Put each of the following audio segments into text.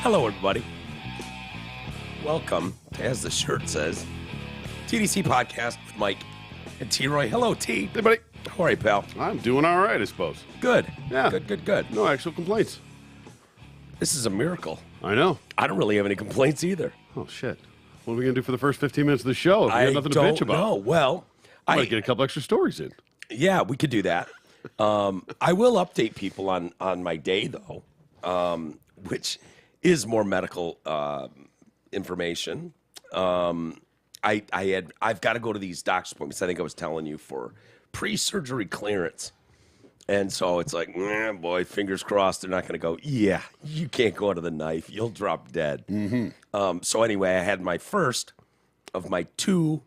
Hello, everybody. Welcome, as the shirt says, TDC Podcast with Mike and T-Roy. Hello, T. Hey, buddy. How are you, pal? I'm doing all right, I suppose. Good. Yeah. Good. No actual complaints. This is a miracle. I know. I don't really have any complaints either. Oh, shit. What are we going to do for the first 15 minutes of the show if we have nothing to bitch about? No. Well, I might get a couple extra stories in. Yeah, we could do that. I will update people on my day, though, which is more medical information. I've got to go to these doctor's appointments. I think I was telling you for pre-surgery clearance, and so it's like, boy, fingers crossed they're not going to go. Yeah, you can't go under the knife; you'll drop dead. Mm-hmm. So anyway, I had my first of my 2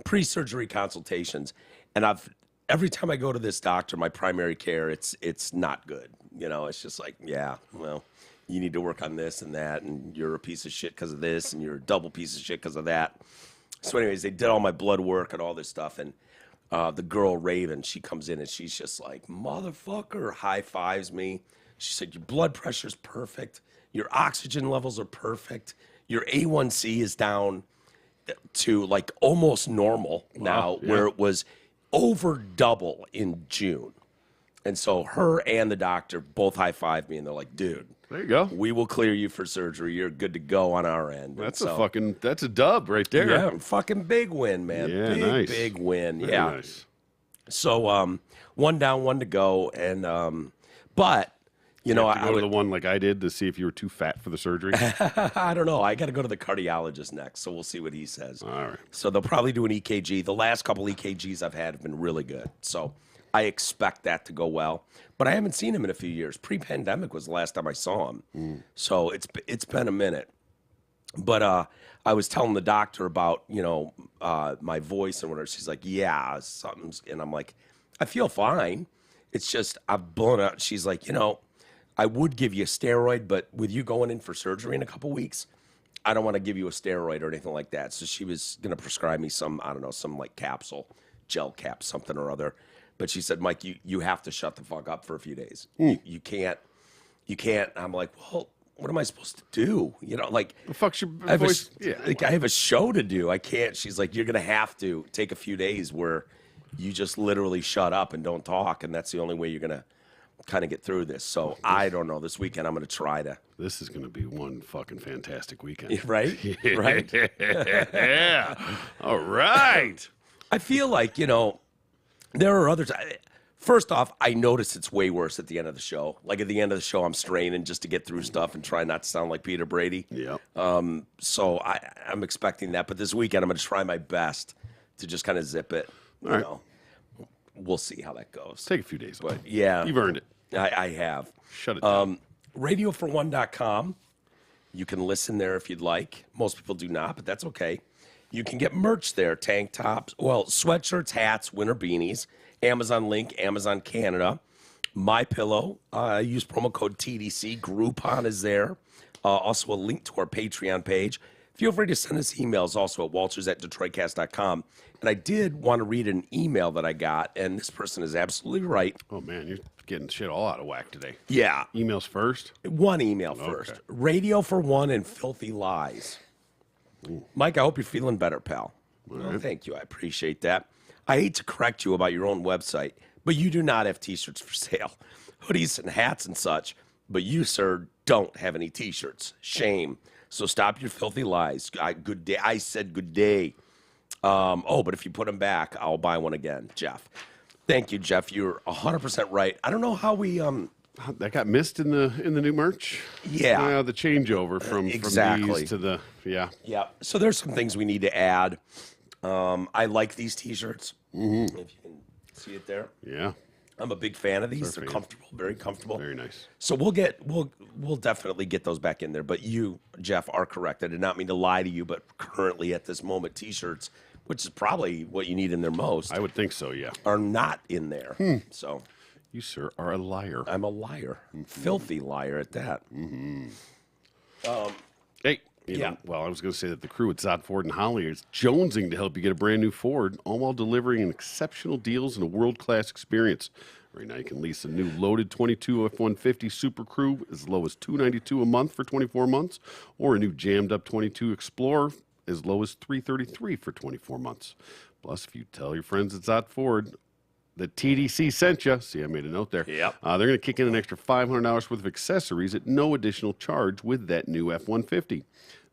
pre-surgery consultations, and every time I go to this doctor, my primary care, it's not good. You know, it's just like, yeah, well, you need to work on this and that, and you're a piece of shit because of this, and you're a double piece of shit because of that. So anyways, they did all my blood work and all this stuff, and the girl, Raven, she comes in, and she's just like, motherfucker, high-fives me. She said, your blood pressure's perfect. Your oxygen levels are perfect. Your A1C is down to, like, almost normal now, where it was over double in June. And so her and the doctor both high-fived me, and they're like, dude, there you go. We will clear you for surgery. You're good to go on our end. That's a dub right there. Yeah, fucking big win, man. Yeah, nice. Big win. Very yeah. Nice. So, 1 down, 1 to go. And, but, you know, I go to the one like I did to see if you were too fat for the surgery. I don't know. I got to go to the cardiologist next, so we'll see what he says. All right. So they'll probably do an EKG. The last couple EKGs I've had have been really good. So I expect that to go well. But I haven't seen him in a few years. Pre-pandemic was the last time I saw him. So it's been a minute. But I was telling the doctor about, you know, my voice and whatever. She's like, yeah, something's... And I'm like, I feel fine. It's just I've blown out. She's like, you know, I would give you a steroid, but with you going in for surgery in a couple weeks, I don't want to give you a steroid or anything like that. So she was going to prescribe me some, I don't know, some like capsule, gel cap, something or other. But she said, Mike, you have to shut the fuck up for a few days. You can't. I'm like, well, what am I supposed to do? You know, like, The fuck's your voice? I have a show to do. I can't. She's like, you're going to have to take a few days where you just literally shut up and don't talk. And that's the only way you're going to kind of get through this. So I don't know. This weekend, I'm going to try to. This is going to be one fucking fantastic weekend. Right? Right? Yeah. All right. I feel like, you know, there are others. First off, I notice it's way worse at the end of the show. Like at the end of the show, I'm straining just to get through stuff and try not to sound like Peter Brady. Yeah. So I'm expecting that. But this weekend, I'm going to try my best to just kind of zip it. You know, we'll see how that goes. Take a few days. But yeah, You've earned it. I have. Shut it down. RadioFor1.com. You can listen there if you'd like. Most people do not, but that's okay. You can get merch there, tank tops, well, sweatshirts, hats, winter beanies, Amazon link, Amazon Canada, MyPillow. Use promo code TDC. Groupon is there. Also a link to our Patreon page. Feel free to send us emails also at walters@detroitcast.com. And I did want to read an email that I got, and this person is absolutely right. Oh, man, you're getting shit all out of whack today. Yeah. Emails first? One email first. Radio for One and Filthy Lies. Mike, I hope you're feeling better, pal. Well, thank you. I appreciate that. I hate to correct you about your own website, but you do not have T-shirts for sale, hoodies and hats and such. But you, sir, don't have any T-shirts. Shame. So stop your filthy lies. Good day. I said good day. But if you put them back, I'll buy one again, Jeff. Thank you, Jeff. You're 100% right. I don't know how we That got missed in the new merch. Yeah, the changeover from these to the Yeah. So there's some things we need to add. I like these T-shirts. If you can see it there. Yeah. I'm a big fan of these. They're comfortable, very comfortable. Very nice. So we'll definitely get those back in there. But you, Jeff, are correct. I did not mean to lie to you, but currently at this moment, T-shirts, which is probably what you need in there most, I would think so, yeah. are not in there. So you, sir, are a liar. I'm a liar. Filthy liar at that. Hey, you know, well, I was going to say that the crew at Zott Ford and Holly is jonesing to help you get a brand new Ford, all while delivering exceptional deals and a world-class experience. Right now, you can lease a new loaded 22 F-150 Super Crew as low as $292 a month for 24 months, or a new jammed up 22 Explorer as low as $333 for 24 months. Plus, if you tell your friends it's Zott Ford, the TDC sent you. See, I made a note there. Yep. They're going to kick in an extra $500 worth of accessories at no additional charge with that new F-150.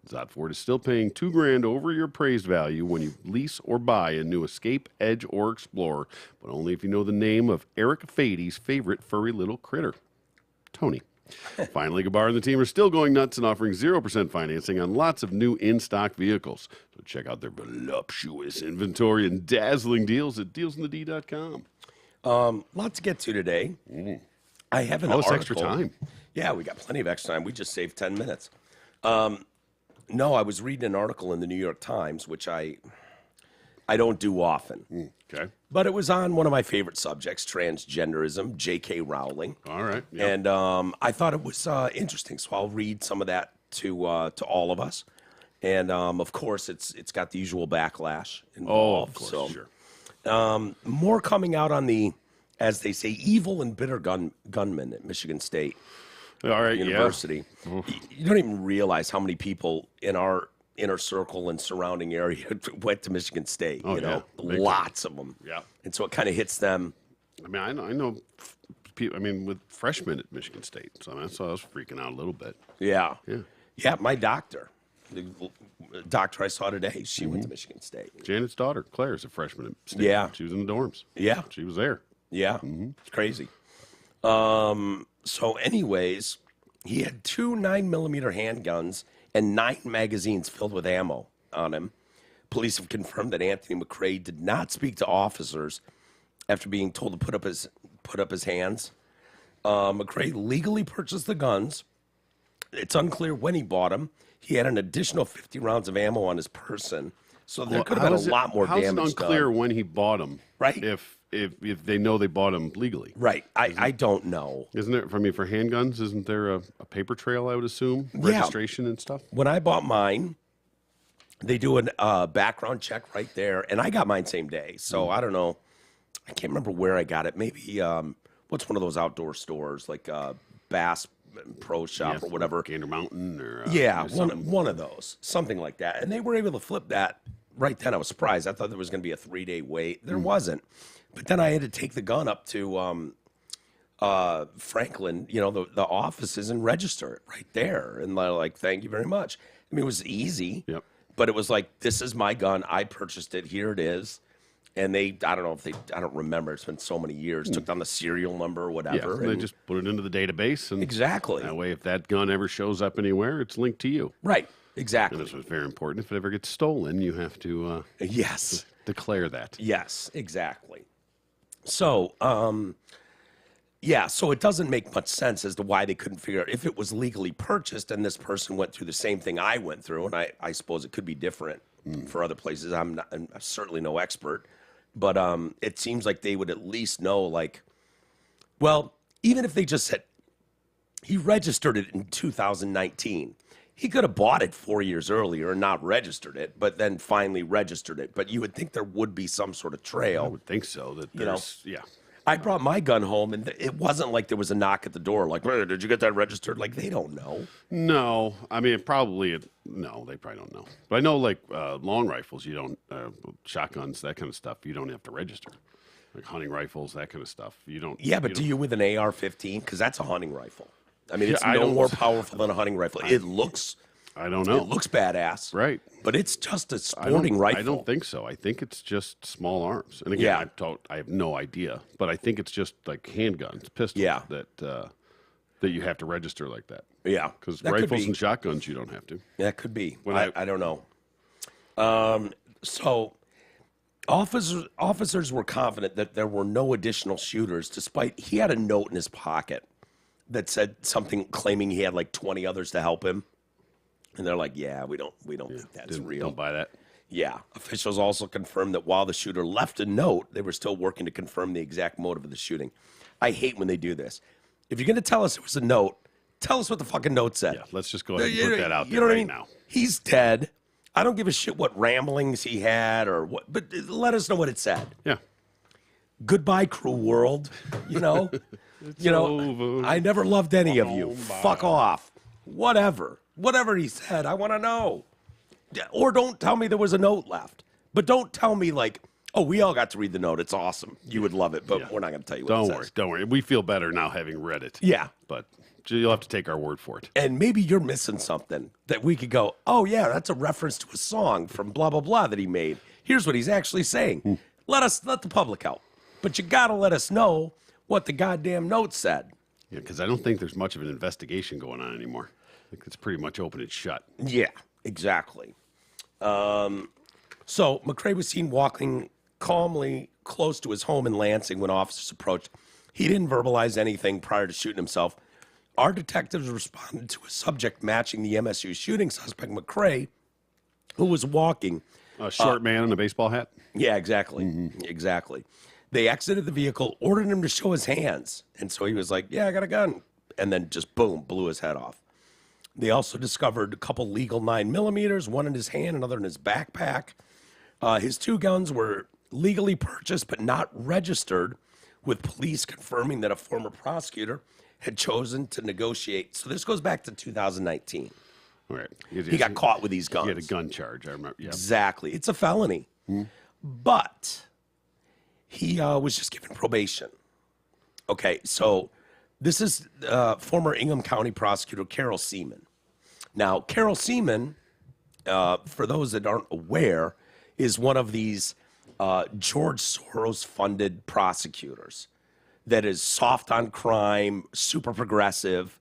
Zott Ford is still paying $2,000 over your appraised value when you lease or buy a new Escape, Edge, or Explorer, but only if you know the name of Eric Fady's favorite furry little critter, Tony. Finally, Gabar and the team are still going nuts and offering 0% financing on lots of new in-stock vehicles. So check out their voluptuous inventory and dazzling deals at dealsinthed.com. Lot to get to today. I have an All this article. extra time. Yeah, we got plenty of extra time. We just saved 10 minutes. No, I was reading an article in the New York Times, which I don't do often. Okay. But it was on one of my favorite subjects, transgenderism, J.K. Rowling. All right. Yep. And I thought it was interesting, so I'll read some of that to all of us. And, of course, it's got the usual backlash involved. Of course, so, sure. more coming out on the, as they say, evil and bitter gunmen at Michigan State All right. University. Yeah. You don't even realize how many people in our inner circle and surrounding area went to Michigan State. Oh, you know, yeah. lots of them. Yeah. And so it kind of hits them. I mean, I know people, with freshmen at Michigan State. So I was freaking out a little bit. Yeah. Yeah. Yeah, my doctor, the doctor I saw today, she went to Michigan State. Janet's daughter, Claire, is a freshman at State. Yeah. She was in the dorms. Yeah. She was there. Yeah. It's crazy. So anyways, he had 2 9mm handguns and 9 magazines filled with ammo on him. Police have confirmed that Anthony McRae did not speak to officers after being told to put up his hands. McRae legally purchased the guns. It's unclear when he bought them. He had an additional 50 rounds of ammo on his person, so there could have been a lot more damage done. How's it unclear when he bought them? Right. If they know they bought them legally. Right. I don't know. Isn't there, for handguns, isn't there a paper trail, I would assume? Registration and stuff? When I bought mine, they do a background check right there, and I got mine same day. So I don't know. I can't remember where I got it. Maybe what's one of those outdoor stores like Bass Pro Shop or whatever. Gander Mountain or one of those, something like that. And they were able to flip that right then. I was surprised. I thought there was going to be a 3-day wait. There wasn't. But then I had to take the gun up to Franklin, the offices, and register it right there. And they're like, thank you very much. I mean, it was easy. Yep. But it was like, this is my gun. I purchased it. Here it is. And I don't remember. It's been so many years. Took down the serial number or whatever. Yeah, and they just put it into the database. And exactly. That way, if that gun ever shows up anywhere, it's linked to you. Right. Exactly. And this was very important. If it ever gets stolen, you have to yes, declare that. Yes, exactly. So, so it doesn't make much sense as to why they couldn't figure out if it was legally purchased and this person went through the same thing I went through, and I suppose it could be different for other places. I'm certainly no expert, but it seems like they would at least know, like, well, even if they just said he registered it in 2019. He could have bought it 4 years earlier and not registered it, but then finally registered it. But you would think there would be some sort of trail. I would think so. That there's, yeah. I brought my gun home, and it wasn't like there was a knock at the door, like, hey, did you get that registered? Like, they don't know. No. I mean, no, they probably don't know. But I know, like, long rifles, you don't, shotguns, that kind of stuff, you don't have to register. Like hunting rifles, that kind of stuff. You don't. Yeah, but do you with an AR-15? Because that's a hunting rifle. I mean, it's I no don't- more powerful than a hunting rifle. It looks I don't know. It looks badass. Right. But it's just a sporting rifle. I don't think so. I think it's just small arms. And again, Yeah. I have no idea. But I think it's just like handguns, pistols Yeah. that you have to register like that. Yeah. Because That could rifles be. and shotguns, you don't have to. That could be. When I don't know. So officers were confident that there were no additional shooters, despite he had a note in his pocket that said something claiming he had like 20 others to help him. And they're like, yeah, we don't think that's real. Don't buy that. Yeah. Officials also confirmed that while the shooter left a note, they were still working to confirm the exact motive of the shooting. I hate when they do this. If you're going to tell us it was a note, tell us what the fucking note said. Yeah, let's just go ahead and put that out there what right now. He's dead. I don't give a shit what ramblings he had or what, but let us know what it said. Yeah. goodbye, cruel world. over. I never loved any of you. Fuck off. Whatever he said, I want to know. Or don't tell me there was a note left. But don't tell me like, oh, we all got to read the note. It's awesome. You would love it, but we're not going to tell you what it says. Don't worry. We feel better now having read it. Yeah. But you'll have to take our word for it. And maybe you're missing something that we could go, oh, yeah, that's a reference to a song from blah, blah, blah that he made. Here's what he's actually saying. Let the public help. But you got to let us know what the goddamn note said. Yeah, because I don't think there's much of an investigation going on anymore. I think it's pretty much open and shut. Yeah, exactly. So McRae was seen walking calmly close to his home in Lansing when officers approached. He didn't verbalize anything prior to shooting himself. Our detectives responded to a subject matching the MSU shooting suspect, McRae, who was walking. A short man in a baseball hat? Yeah, exactly. Exactly. They exited the vehicle, ordered him to show his hands. And so he was like, yeah, I got a gun. And then just boom, blew his head off. They also discovered a couple legal 9mm, one in his hand, another in his backpack. His two guns were legally purchased but not registered, with police confirming that a former prosecutor had chosen to negotiate. So this goes back to 2019. All right. He got caught with these guns. He had a gun charge, I remember. Yep. Exactly. It's a felony. But he was just given probation. Okay, so this is former Ingham County prosecutor Carol Seaman. Now, Carol Seaman, for those that aren't aware, is one of these George Soros-funded prosecutors that is soft on crime, super progressive,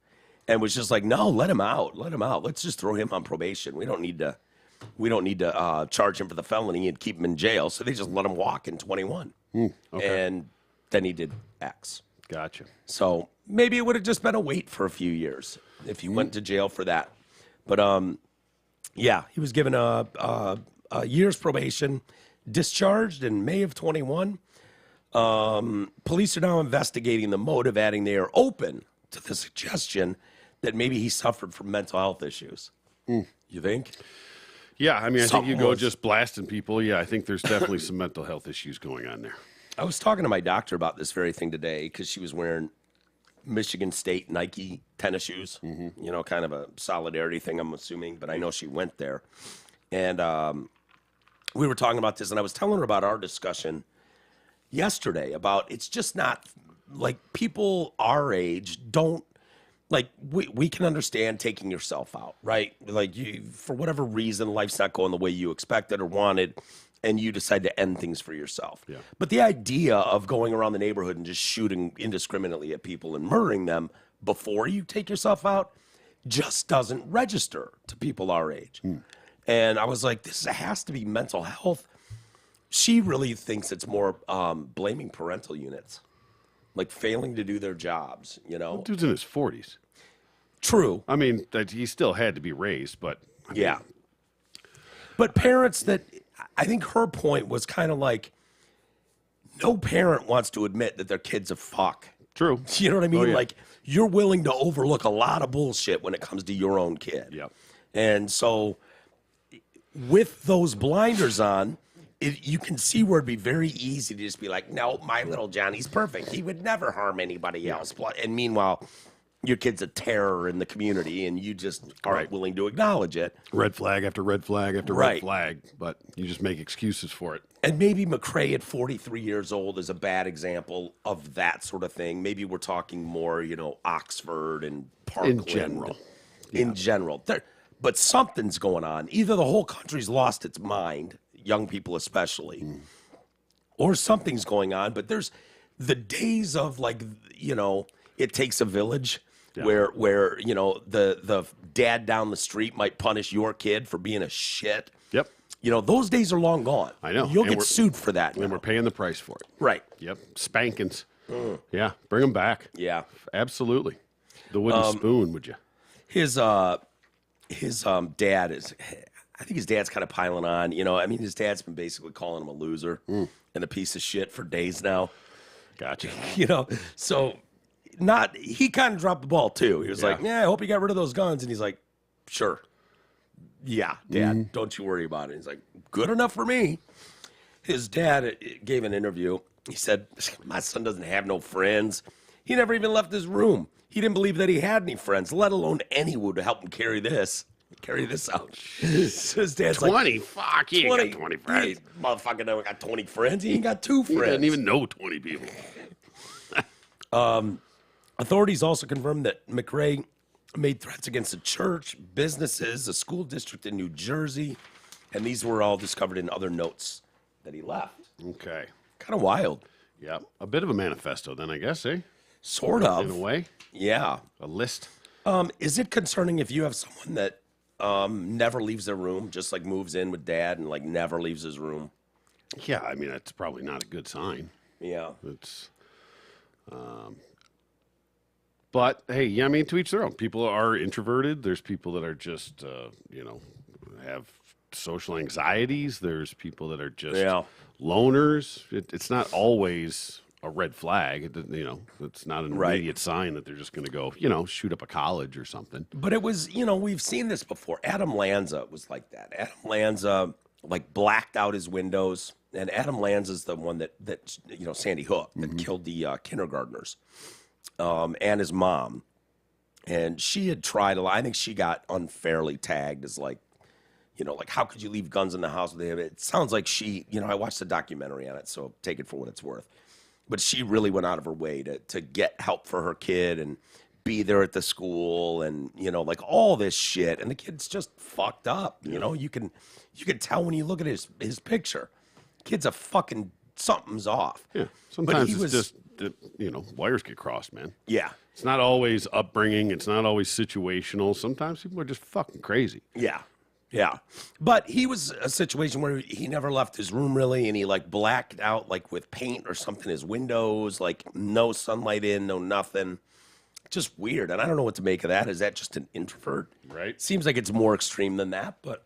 and was just like, no, let him out. Let's just throw him on probation. We don't need to charge him for the felony and keep him in jail. So they just let him walk in 21. Okay. And then he did X. Gotcha. So maybe it would have just been a wait for a few years if he went to jail for that. But yeah, he was given a year's probation, discharged in May of 21. Police are now investigating the motive, adding they are open to the suggestion that maybe he suffered from mental health issues. You think? Yeah, I mean, I think you go was- just blasting people. Yeah, I think there's definitely some mental health issues going on there. I was talking to my doctor about this very thing today because she was wearing Michigan State Nike tennis shoes, you know, kind of a solidarity thing, I'm assuming, but I know she went there. And we were talking about this, and I was telling her about our discussion yesterday about it's just not like people our age don't like we can understand taking yourself out, right? Like you, for whatever reason, life's not going the way you expected or wanted, and you decide to end things for yourself. Yeah. But the idea of going around the neighborhood and just shooting indiscriminately at people and murdering them before you take yourself out just doesn't register to people our age. And I was like, this has to be mental health. She really thinks it's more blaming parental units, like failing to do their jobs, you know? Dude's in his 40s. True. I mean, that he still had to be raised, but I mean, Yeah. But parents that, I think her point was kind of like, no parent wants to admit that their kid's a fuck. true. You know what I mean? Oh, yeah. Like, you're willing to overlook a lot of bullshit when it comes to your own kid. Yep. And so, with those blinders on, you can see where it'd be very easy to just be like, no, my little Johnny's perfect. He would never harm anybody else. And meanwhile, your kid's a terror in the community, and you just aren't willing to acknowledge it. Red flag after red flag after Right. red flag, but you just make excuses for it. And maybe McRae at 43 years old is a bad example of that sort of thing. Maybe we're talking more, you know, Oxford and Parkland. general. In general. But something's going on. Either the whole country's lost its mind, young people especially, or something's going on. But there's the days of, like, you know, it takes a village. Yeah. Where you know the dad down the street might punish your kid for being a shit. Yep. You know, those days are long gone. I know. You'll And get we're- sued for that. And now. we're paying the price for it. Right. Yep. Spankings. Yeah. Bring them back. Yeah. Absolutely. The wooden spoon, would you? His dad is, I think his dad's kind of piling on. You know, I mean, his dad's been basically calling him a loser and a piece of shit for days now. Gotcha. You know, so he kind of dropped the ball too. He was like, yeah, I hope you got rid of those guns. And he's like, sure. Yeah, Dad, don't you worry about it. He's like, good enough for me. His dad gave an interview, He said, my son doesn't have no friends. He never even left his room. He didn't believe that he had any friends, let alone anyone to help him carry this out. So his dad's 20? Fuck, he ain't got 20 friends. Motherfucker never got 20 friends. He ain't got 2 friends. He doesn't even know 20 people. Authorities also confirmed that McRae made threats against a church, businesses, a school district in New Jersey, and these were all discovered in other notes that he left. Okay. Kind of wild. Yeah. A bit of a manifesto then, I guess, eh? Sort of. In a way. Yeah. A list. Is it concerning if you have someone that never leaves their room, just like moves in with dad and like never leaves his room? Yeah, I mean, that's probably not a good sign. Yeah. It's, but hey, yeah, I mean, to each their own. People are introverted. There's people that are just, have social anxieties. There's people that are just loners. It's not always a red flag. It's not an immediate sign that they're just going to go, shoot up a college or something. But it was, we've seen this before. Adam Lanza was like that. Adam Lanza like blacked out his windows. And Adam Lanza's the one that Sandy Hook, that killed the kindergartners and his mom. And she had tried a lot. I think she got unfairly tagged as like, like, how could you leave guns in the house with him? It sounds like she, I watched the documentary on it, so take it for what it's worth. But she really went out of her way to get help for her kid and be there at the school and, like all this shit. And the kid's just fucked up. You can tell when you look at his picture. Kid's a fucking, something's off. Yeah. Sometimes it's just, wires get crossed, man. Yeah. It's not always upbringing. It's not always situational. Sometimes people are just fucking crazy. Yeah. Yeah. But he was a situation where he never left his room really, and he like blacked out like with paint or something his windows, like no sunlight in, no nothing. Just weird. And I don't know what to make of that. Is that just an introvert? Right. Seems like it's more extreme than that, but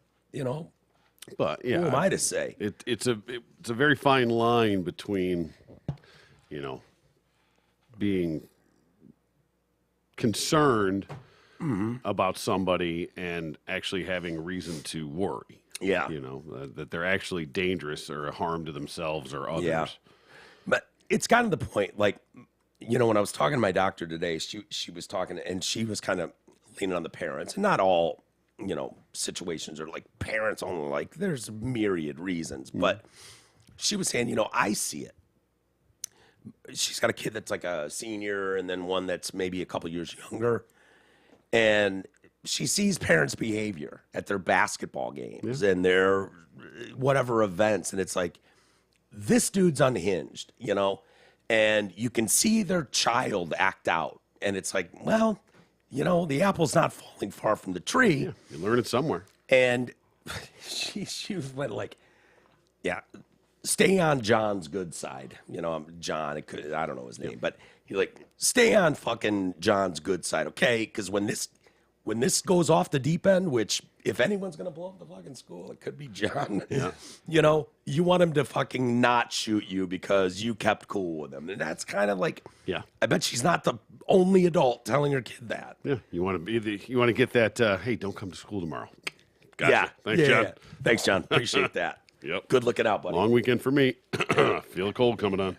But yeah, who am I to say? It's a very fine line between, being concerned about somebody and actually having reason to worry. Yeah. That they're actually dangerous or a harm to themselves or others. Yeah. But it's gotten to the point, like, when I was talking to my doctor today, she was talking, and she was kind of leaning on the parents. And not all, situations are like parents only. Like, there's myriad reasons. But she was saying, I see it. She's got a kid that's like a senior and then one that's maybe a couple years younger. And she sees parents' behavior at their basketball games and their whatever events. And it's like, this dude's unhinged, and you can see their child act out. And it's like, well, the apple's not falling far from the tree. Yeah, you learn it somewhere. And she went like, yeah, stay on John's good side. John, I don't know his name, but he like, stay on fucking John's good side, okay? Because when this goes off the deep end, which if anyone's going to blow up the fucking school, it could be John. Yeah. You want him to fucking not shoot you because you kept cool with him. And that's kind of like, Yeah. I bet she's not the only adult telling her kid that. Yeah, you want to get that. Hey, don't come to school tomorrow. Gotcha. Yeah. Thanks, John. Yeah. Thanks, John. Appreciate that. Yep. Good looking out, buddy. Long weekend for me. Feel the cold coming on.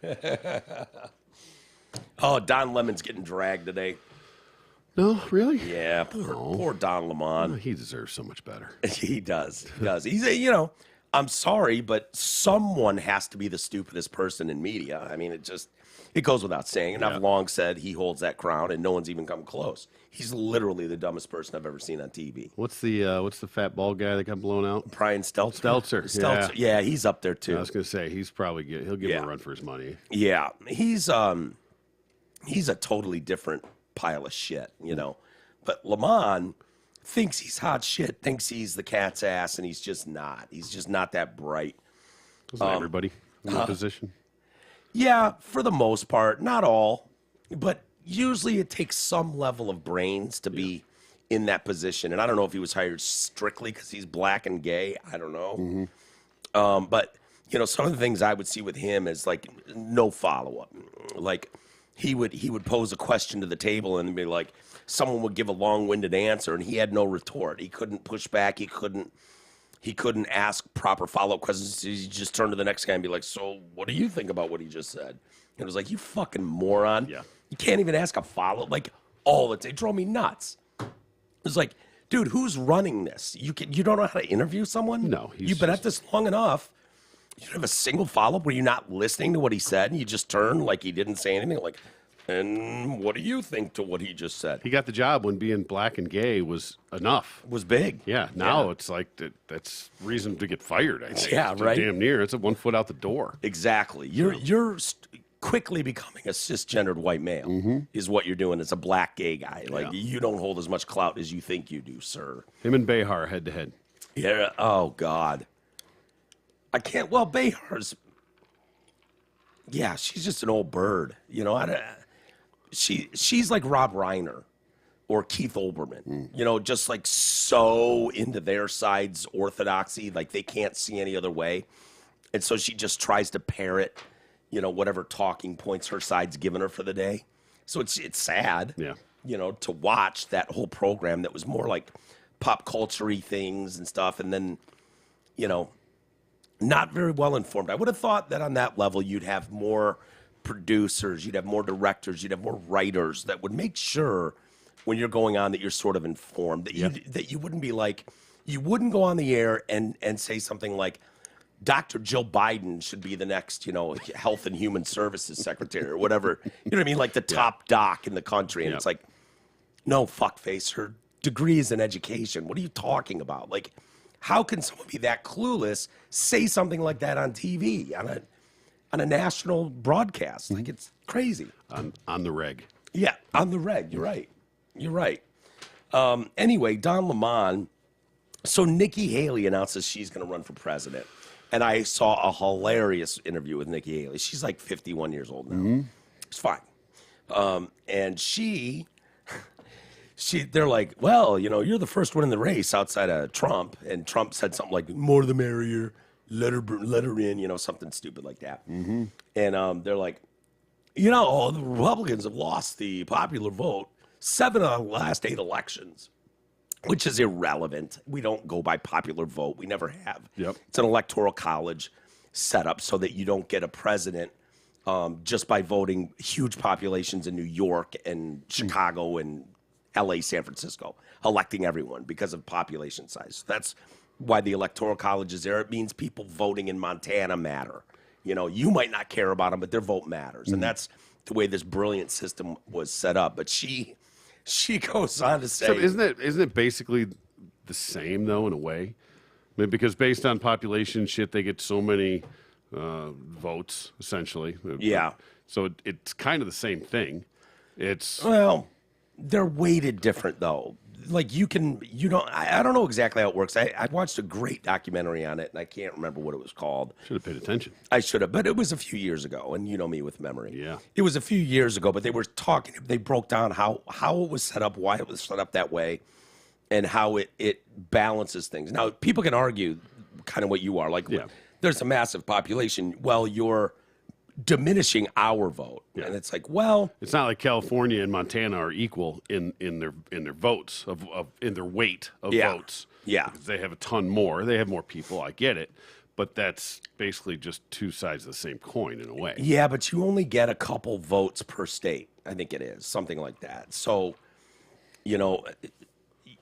Oh, Don Lemon's getting dragged today. No, really? Yeah, poor Don Lemon. Oh, he deserves so much better. He does. He does. He's I'm sorry, but someone has to be the stupidest person in media. I mean, it goes without saying. And I've long said he holds that crown, and no one's even come close. He's literally the dumbest person I've ever seen on TV. What's the fat bald guy that got blown out? Brian Stelter. Stelter. Yeah, he's up there too. I was gonna say he's probably he'll give him a run for his money. Yeah, he's a totally different pile of shit, But Lamont thinks he's hot shit, thinks he's the cat's ass, and he's just not. He's just not that bright. Isn't everybody in that position? Yeah, for the most part, not all, but usually it takes some level of brains to be in that position. And I don't know if he was hired strictly because he's black and gay. I don't know. But some of the things I would see with him is like no follow up. Like he would pose a question to the table and be like, someone would give a long-winded answer and he had no retort. He couldn't push back. He couldn't He couldn't ask proper follow-up questions. He just turned to the next guy and be like, so what do you think about what he just said? And it was like, you fucking moron. Yeah. You can't even ask a follow, like, all the time. It drove me nuts. It was like, dude, who's running this? You don't know how to interview someone? No. You've been at this long enough. You don't have a single follow-up where you're not listening to what he said and you just turn like he didn't say anything. Like, and what do you think to what he just said? He got the job when being black and gay was enough. Was big. Yeah. Now it's like that's reason to get fired. I think. Yeah, right. Damn near. It's a 1 foot out the door. Exactly. You're quickly becoming a cisgendered white male is what you're doing as a black gay guy. Like you don't hold as much clout as you think you do, sir. Him and Behar head to head. Yeah. Oh God. I can't. Well, Behar's. Yeah, she's just an old bird. You know, she's like Rob Reiner or Keith Olbermann. You know, just like so into their side's orthodoxy, like they can't see any other way, and so she just tries to parrot, you know, whatever talking points her side's given her for the day. So it's sad. Yeah. You know, to watch that whole program that was more like pop culture-y things and stuff, and then, you know, not very well informed. I would have thought that on that level you'd have more producers, you'd have more directors, you'd have more writers that would make sure when you're going on that you're sort of informed, that you wouldn't be like, you wouldn't go on the air and say something like, Dr. Jill Biden should be the next, you know, Health and Human Services Secretary or whatever. You know what I mean? Like the top doc in the country. And it's like, no, fuckface, her degree is in education. What are you talking about? Like, how can someone be that clueless, say something like that on TV, on a national broadcast? Like, it's crazy. On the reg. Yeah, on the reg. You're right. You're right. Anyway, Don Lemon. So Nikki Haley announces she's going to run for president. And I saw a hilarious interview with Nikki Haley. She's like 51 years old now. It's fine. And they're like, well, you know, you're the first one in the race outside of Trump. And Trump said something like, more the merrier, let her in, you know, something stupid like that. And they're like, you know, the Republicans have lost the popular vote 7 of the last 8 elections, which is irrelevant. We don't go by popular vote. We never have. Yep. It's an electoral college set up so that you don't get a president just by voting huge populations in New York and Chicago and L.A., San Francisco, electing everyone because of population size. That's why the Electoral College is there. It means people voting in Montana matter. You know, you might not care about them, but their vote matters. And that's the way this brilliant system was set up. But she goes on to say... So isn't it basically the same, though, in a way? I mean, because based on population shit, they get so many votes, essentially. Yeah. So it's kind of the same thing. It's... Well... They're weighted different, though. Like, I don't know exactly how it works. I watched a great documentary on it, and I can't remember what it was called. Should have paid attention. I should have, but it was a few years ago, and you know me with memory. Yeah. It was a few years ago, but they broke down how it was set up, why it was set up that way, and how it balances things. Now, people can argue kind of what you are. Like, there's a massive population. Well, you're diminishing our vote, and it's like, well, it's not like California and Montana are equal in their votes in their weight of votes. Yeah, because they have a ton more. They have more people. I get it, but that's basically just two sides of the same coin in a way. Yeah, but you only get a couple votes per state. I think it is something like that. So, you know,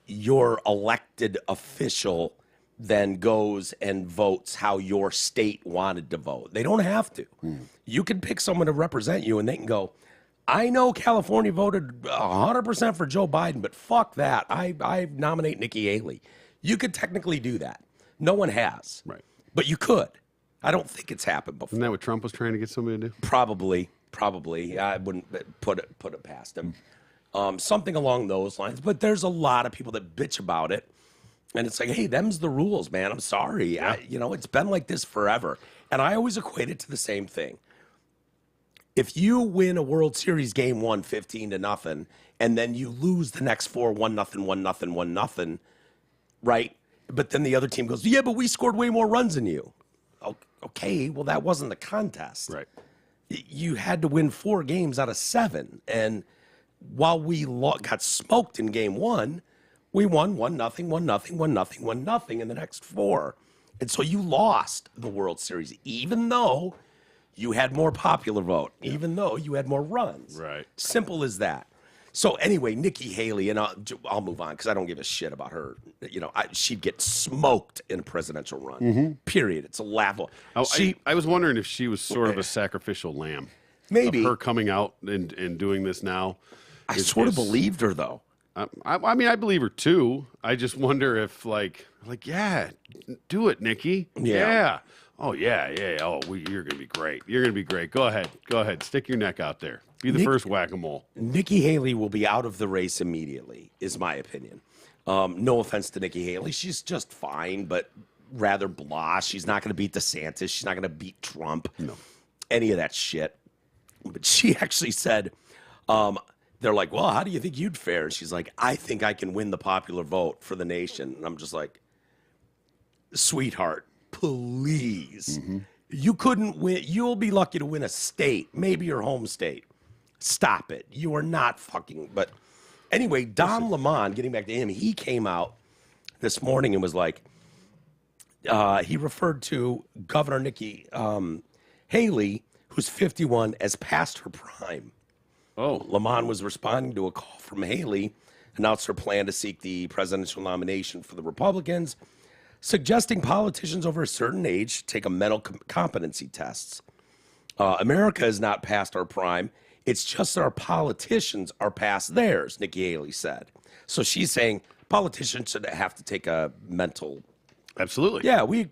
your elected official then goes and votes how your state wanted to vote. They don't have to. You can pick someone to represent you, and they can go, I know California voted 100% for Joe Biden, but fuck that. I nominate Nikki Haley. You could technically do that. No one has. Right. But you could. I don't think it's happened before. Isn't that what Trump was trying to get somebody to do? Probably. I wouldn't put it past him. Something along those lines. But there's a lot of people that bitch about it. And it's like, hey, them's the rules, man. I'm sorry. Yeah. It's been like this forever. And I always equate it to the same thing. If you win a World Series game 1 15-0, and then you lose the next 4 1-0, 1-0, 1-0, right? But then the other team goes, yeah, but we scored way more runs than you. Okay, well, that wasn't the contest. Right. You had to win 4 games out of 7. And while we got smoked in game 1, We won 1-0, 1-0, 1-0, 1-0 in the next 4. And so you lost the World Series, even though you had more popular vote, even though you had more runs. Right. Simple as that. So anyway, Nikki Haley, and I'll move on because I don't give a shit about her. You know, she'd get smoked in a presidential run. Period. It's a laughable. Oh, I was wondering if she was sort of a sacrificial lamb. Maybe. Of her coming out and doing this now. I sort of believed her, though. I mean, I believe her too. I just wonder if, yeah, do it, Nikki. Yeah. Oh, yeah. Oh, you're going to be great. You're going to be great. Go ahead. Stick your neck out there. Be the first whack-a-mole. Nikki Haley will be out of the race immediately, is my opinion. No offense to Nikki Haley. She's just fine, but rather blah. She's not going to beat DeSantis. She's not going to beat Trump. No. Any of that shit. But she actually said, they're like, well, how do you think you'd fare? And she's like, I think I can win the popular vote for the nation. And I'm just like, sweetheart, please. You couldn't win. You'll be lucky to win a state, maybe your home state. Stop it. You are not fucking. But anyway, Don Lemon, getting back to him, he came out this morning and was like, he referred to Governor Nikki Haley, who's 51, as past her prime. Oh. Lemon was responding to a call from Haley, announced her plan to seek the presidential nomination for the Republicans, suggesting politicians over a certain age take a mental competency tests. America is not past our prime. It's just that our politicians are past theirs, Nikki Haley said. So she's saying politicians should have to take a mental. Absolutely. Yeah, we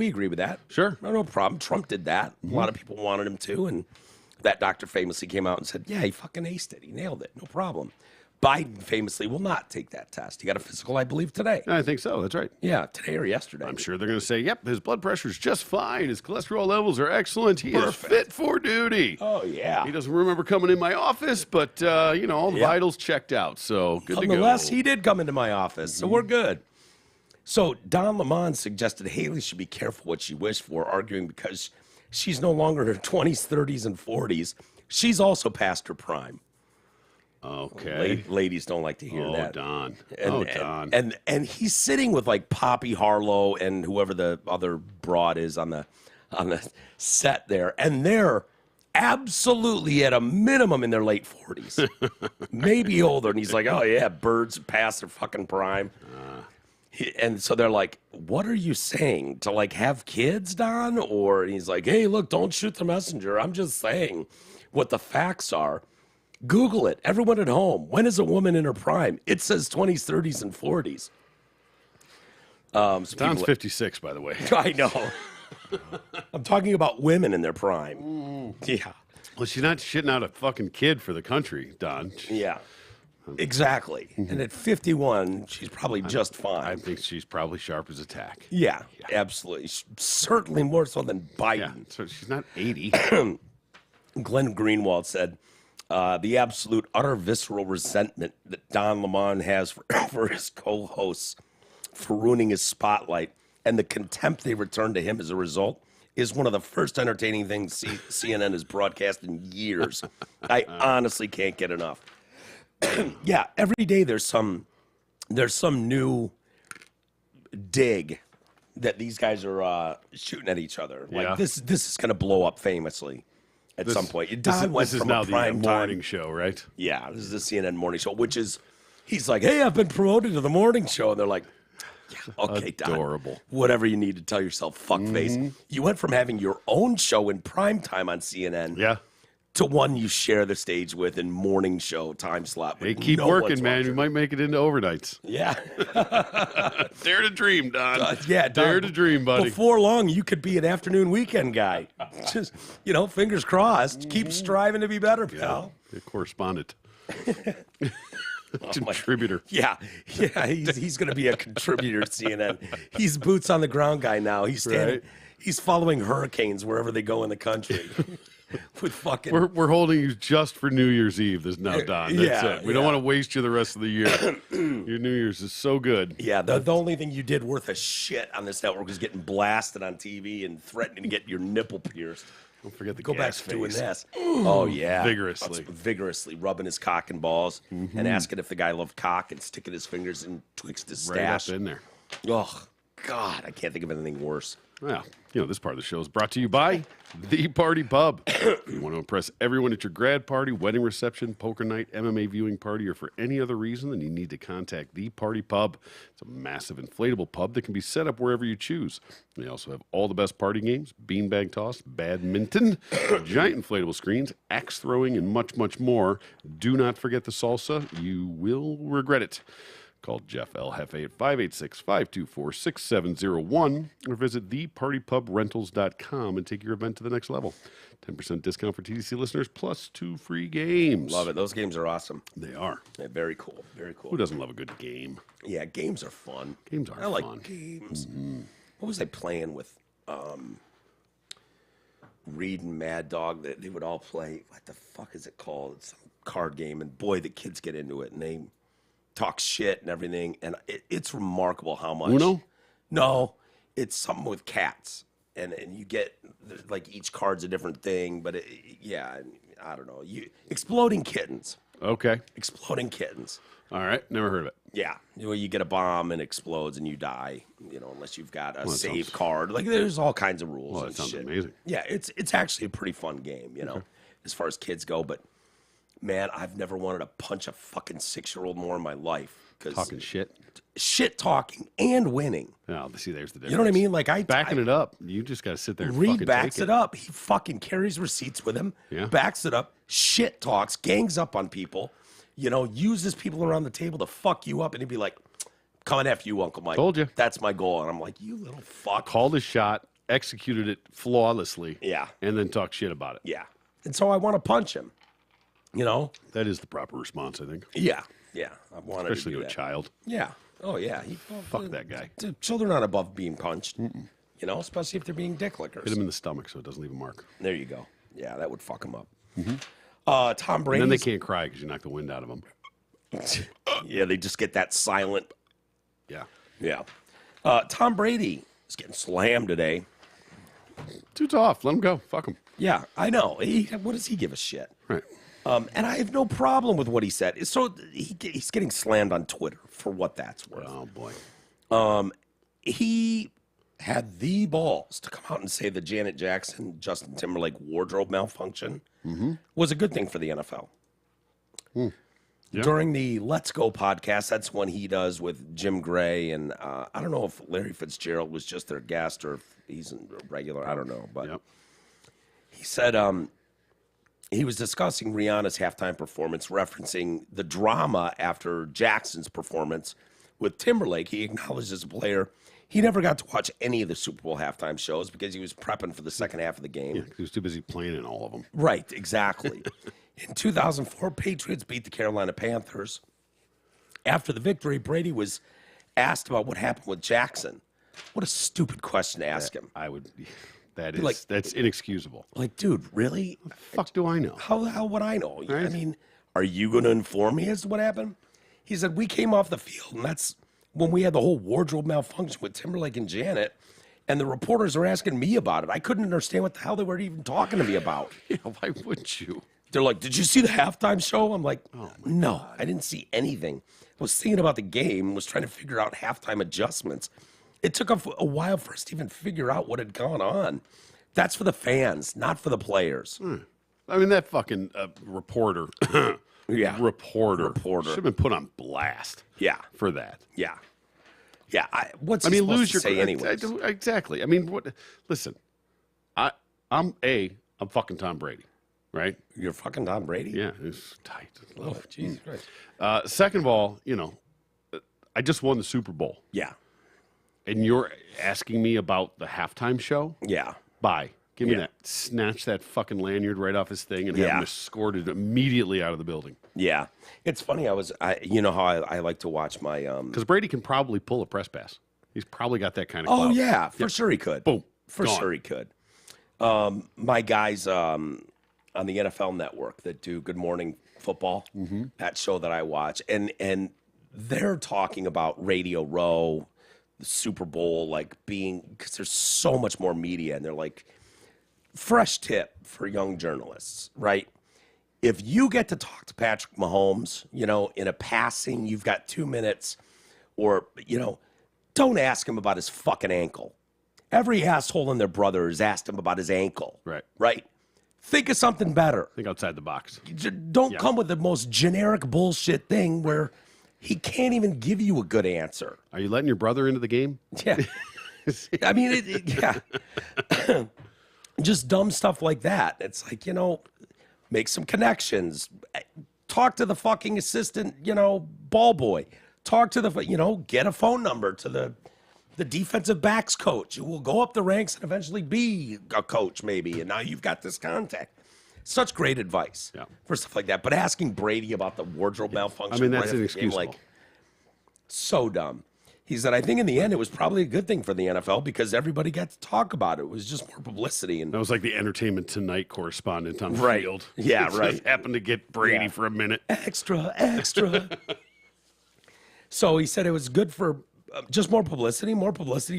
agree with that. Sure. No problem. Trump did that. A lot of people wanted him to, and that doctor famously came out and said, yeah, he fucking aced it. He nailed it. No problem. Biden famously will not take that test. He got a physical, I believe, today. I think so. That's right. Yeah, today or yesterday. I'm sure they're going to say, yep, his blood pressure's just fine. His cholesterol levels are excellent. He is fit for duty. Oh, yeah. He doesn't remember coming in my office, but, all the vitals checked out. So good to go. Nonetheless, he did come into my office, so we're good. So Don Lemon suggested Haley should be careful what she wished for, arguing because she's no longer in her 20s, 30s, and 40s. She's also past her prime. Okay. Ladies don't like to hear that. Don. Don. And he's sitting with like Poppy Harlow and whoever the other broad is on the set there, and they're absolutely at a minimum in their late 40s, maybe older. And he's like, "Oh yeah, birds past their fucking prime." And so they're like, "What are you saying? To like have kids, Don?" Or and he's like, "Hey, look, don't shoot the messenger. I'm just saying what the facts are." Google it. Everyone at home. When is a woman in her prime? It says 20s, 30s, and 40s. Don's 56, by the way. I know. I'm talking about women in their prime. Yeah. Well, she's not shitting out a fucking kid for the country, Don. Yeah. Exactly. And at 51, she's probably just fine. I think she's probably sharp as a tack. Yeah, absolutely. Certainly more so than Biden. Yeah, so she's not 80. Glenn Greenwald said, the absolute utter visceral resentment that Don Lemon has for his co-hosts for ruining his spotlight and the contempt they return to him as a result is one of the first entertaining things CNN has broadcast in years. I honestly can't get enough. Yeah, every day there's some new dig that these guys are shooting at each other. Like this is going to blow up famously. At some point, Don went this is from now a the prime morning time. show, right? Yeah, this is the CNN morning show, which is, he's like, hey, I've been promoted to the morning show. And they're like, yeah, okay, adorable. Don, whatever you need to tell yourself, fuckface. You went from having your own show in prime time on CNN to one you share the stage with in morning show time slot. Hey, keep working, man. You might make it into overnights. Yeah. Dare to dream, Don. Yeah, Don, dare to dream, buddy. Before long, you could be an afternoon weekend guy. Just, fingers crossed. Keep striving to be better, pal. A correspondent. Contributor. Yeah, he's going to be a contributor to CNN. He's boots on the ground guy now. He's standing. Right. He's following hurricanes wherever they go in the country. With fucking, we're holding you just for New Year's Eve. This now, Don. That's it. We don't want to waste you the rest of the year. Your New Year's is so good. Yeah, the only thing you did worth a shit on this network was getting blasted on TV and threatening to get your nipple pierced. Don't forget the Go back gas to doing face. this. Oh, yeah. Vigorously. Rubbing his cock and balls and asking if the guy loved cock and sticking his fingers in twixt his Right up stash. in there. Oh, God, I can't think of anything worse. Well, this part of the show is brought to you by The Party Pub. If you want to impress everyone at your grad party, wedding reception, poker night, MMA viewing party, or for any other reason, then you need to contact The Party Pub. It's a massive inflatable pub that can be set up wherever you choose. They also have all the best party games, beanbag toss, badminton, giant inflatable screens, axe throwing, and much, much more. Do not forget the salsa. You will regret it. Call Jeff L. Hefe at 586-524-6701 or visit thepartypubrentals.com and take your event to the next level. 10% discount for TDC listeners plus 2 free games. Love it. Those games are awesome. They are. Yeah, very cool. Very cool. Who doesn't love a good game? Yeah, games are fun. Games are I like fun. games. What was I playing with? Reed and Mad Dog. They would all play. What the fuck is it called? It's some card game, and boy, the kids get into it, and they talk shit and everything, and it's remarkable how much. Uno? No, it's something with cats, and you get like each card's a different thing, but I don't know. Exploding kittens. Okay. Exploding kittens. All right. Never heard of it. Yeah, you get a bomb and it explodes and you die. Unless you've got a save sounds- card. Like there's all kinds of rules. Well, that and sounds shit. amazing. Yeah, it's actually a pretty fun game. As far as kids go, but. Man, I've never wanted to punch a fucking 6-year-old more in my life. Talking shit. Shit talking and winning. Oh, see, there's the difference. You know what I mean? Like Backing it up. You just got to sit there and Reed fucking backs take it up. He fucking carries receipts with him. Yeah. Backs it up. Shit talks. Gangs up on people. Uses people around the table to fuck you up. And he'd be like, coming after you, Uncle Mike. Told you. That's my goal. And I'm like, you little fuck. Called his shot, executed it flawlessly. Yeah. And then talk shit about it. Yeah. And so I want to punch him. That is the proper response, I think. Yeah. Yeah. I wanted Especially to to do a that. child. Yeah. Oh, yeah. Fuck that guy. Children aren't above being punched. Especially if they're being dick lickers. Hit him in the stomach so it doesn't leave a mark. There you go. Yeah, that would fuck him up. Tom Brady. And then they can't cry because you knock the wind out of them. Yeah, they just get that silent. Yeah. Yeah. Tom Brady is getting slammed today. Too tough. Let him go. Fuck him. Yeah, I know. What does he give a shit? Right. And I have no problem with what he said. So he's getting slammed on Twitter for what that's worth. Oh, boy. He had the balls to come out and say the Janet Jackson, Justin Timberlake wardrobe malfunction was a good thing for the NFL. Yeah. During the Let's Go podcast, that's one he does with Jim Gray, and I don't know if Larry Fitzgerald was just their guest or if he's a regular. I don't know, but Yep. he said he was discussing Rihanna's halftime performance, referencing the drama after Jackson's performance with Timberlake. He acknowledged as a player he never got to watch any of the Super Bowl halftime shows because he was prepping for the second half of the game. Yeah, he was too busy playing in all of them. Right, exactly. In 2004, Patriots beat the Carolina Panthers. After the victory, Brady was asked about what happened with Jackson. What a stupid question to ask him. That's inexcusable. Like, dude, really? The fuck do I know? How the hell would I know? I Right. mean, are you going to inform me as to what happened? He said, we came off the field, and that's when we had the whole wardrobe malfunction with Timberlake and Janet, and the reporters are asking me about it. I couldn't understand what the hell they were even talking to me about. Yeah, why wouldn't you? They're like, did you see the halftime show? I'm like, no, I didn't see anything. I was thinking about the game, was trying to figure out halftime adjustments. It took a while for us to even figure out what had gone on. That's for the fans, not for the players. I mean, that fucking reporter. Yeah. Reporter. Reporter. Should have been put on blast. Yeah. For that. Yeah. Yeah. What's I he mean, supposed lose to your say anyways? Exactly. I mean, what? Listen, I'm fucking Tom Brady, right? You're fucking Tom Brady? Yeah, it's tight. Oh, Jesus Christ. Second of all, I just won the Super Bowl, Yeah. and you're asking me about the halftime show? Yeah. Bye. Give me Yeah. that. Snatch that fucking lanyard right off his thing and have Yeah. him escorted immediately out of the building. Yeah. It's funny. You know how I like to watch my. Because Brady can probably pull a press pass. He's probably got that kind of. Oh, clout. yeah. For sure he could. Boom. For Gone. sure he could. My guys on the NFL Network that do Good Morning Football, that show that I watch, and they're talking about Radio Row, the Super Bowl, like being, because there's so much more media, and they're like, fresh tip for young journalists, right? If you get to talk to Patrick Mahomes, in a passing, you've got 2 minutes, or, don't ask him about his fucking ankle. Every asshole and their brother has asked him about his ankle. Right? Think of something better. Think outside the box. Don't come with the most generic bullshit thing where he can't even give you a good answer. Are you letting your brother into the game? Yeah. I mean, yeah. Just dumb stuff like that. It's like, make some connections. Talk to the fucking assistant, ball boy. Talk to the, get a phone number to the defensive backs coach who will go up the ranks and eventually be a coach maybe. And now you've got this contact. Such great advice for stuff like that. But asking Brady about the wardrobe malfunction. I mean, that's right inexcusable. So dumb. He said, I think in the end, it was probably a good thing for the NFL because everybody got to talk about it. It was just more publicity. And that was like the Entertainment Tonight correspondent on the field. Yeah, right. Just happened to get Brady for a minute. Extra. So he said it was good for just more publicity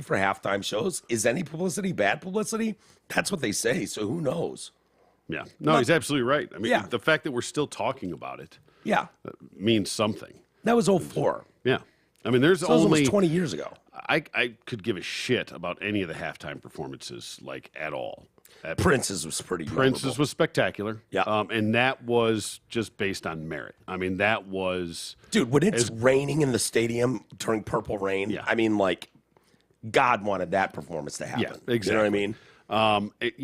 for halftime shows. Is any publicity bad publicity? That's what they say. So who knows? Yeah. No, he's absolutely right. I mean, the fact that we're still talking about it means something. That was 2004. Yeah. I mean, there's So that was only almost 20 years ago. I could give a shit about any of the halftime performances, like, at all. Prince's was pretty Prince's memorable. was spectacular. Yeah. And that was just based on merit. I mean, that was... Dude, when it's raining in the stadium during Purple Rain, I mean, like, God wanted that performance to happen. Yeah, exactly. You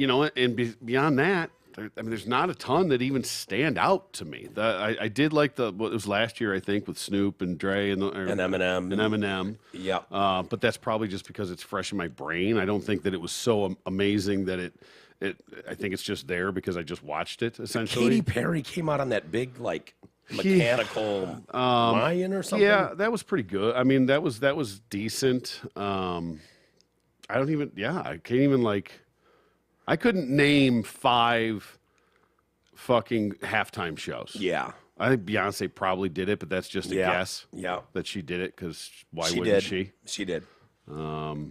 know what I mean? And beyond that, there's not a ton that even stand out to me. I did like what it was last year, I think, with Snoop and Dre and Eminem. And Eminem. Yeah. But that's probably just because it's fresh in my brain. I don't think that it was so amazing that I think it's just there because I just watched it, essentially. Katy Perry came out on that big, like, mechanical lion or something. Yeah, that was pretty good. I mean, that was decent. I can't even, like... I couldn't name 5 fucking halftime shows. Yeah. I think Beyonce probably did it, but that's just a guess. Yeah. That she did it because why She wouldn't did. she? She did. Stones,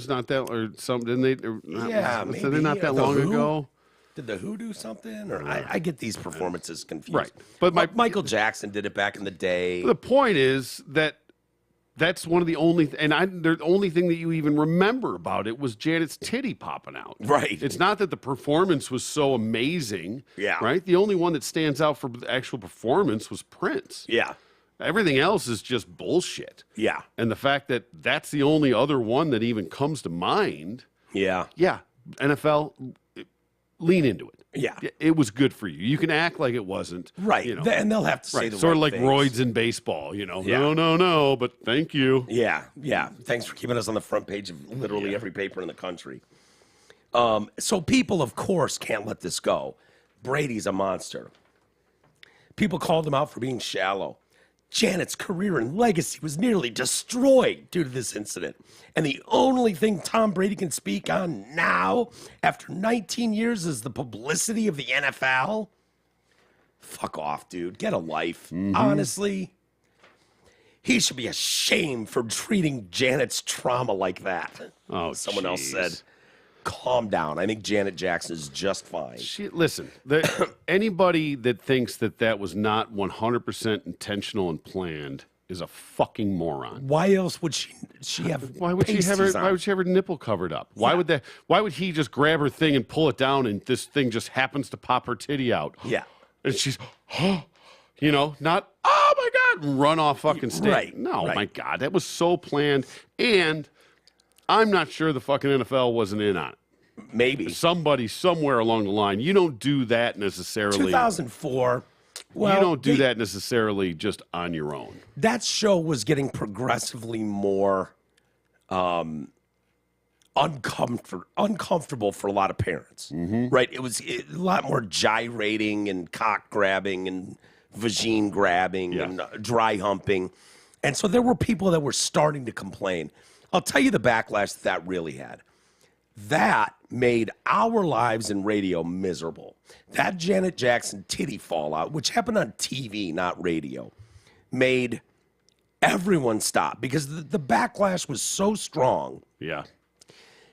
not that, or some, didn't they? Maybe. So they're not that long ago. Did the Who do something? Or I get these performances confused. Right. But Michael Jackson did it back in the day. The point is that that's one of the only, the only thing that you even remember about it was Janet's titty popping out. Right. It's not that the performance was so amazing. Yeah. Right. The only one that stands out for the actual performance was Prince. Yeah. Everything else is just bullshit. Yeah. And the fact that that's the only other one that even comes to mind. Yeah. Yeah. NFL, lean into it. Yeah. It was good for you. You can act like it wasn't. Right. And they'll have to say the sort of right like things. roids in baseball, Yeah. No, but thank you. Yeah. Thanks for keeping us on the front page of literally every paper in the country. So people, of course, can't let this go. Brady's a monster. People called him out for being shallow. Janet's career and legacy was nearly destroyed due to this incident. And the only thing Tom Brady can speak on now, after 19 years, is the publicity of the NFL. Fuck off, dude. Get a life. Honestly, he should be ashamed for treating Janet's trauma like that. Oh, Someone else jeez. said, calm down. I think Janet Jackson is just fine. Listen, anybody that thinks that was not 100% intentional and planned is a fucking moron. Why else would she have Why would she have her? pasties on? Why would she have her nipple covered up? Why would he just grab her thing and pull it down and this thing just happens to pop her titty out? Yeah. And she's, not, oh my God, and run off fucking stage. Right, No, right. my God, that was so planned. And I'm not sure the fucking NFL wasn't in on it. Maybe. Somebody somewhere along the line, you don't do that necessarily. 2004. Well, you don't do that necessarily just on your own. That show was getting progressively more uncomfortable for a lot of parents, right? It was a lot more gyrating and cock grabbing and vagine grabbing and dry humping. And so there were people that were starting to complain. I'll tell you the backlash that really had. That made our lives in radio miserable. That Janet Jackson titty fallout, which happened on TV, not radio, made everyone stop because the backlash was so strong Yeah.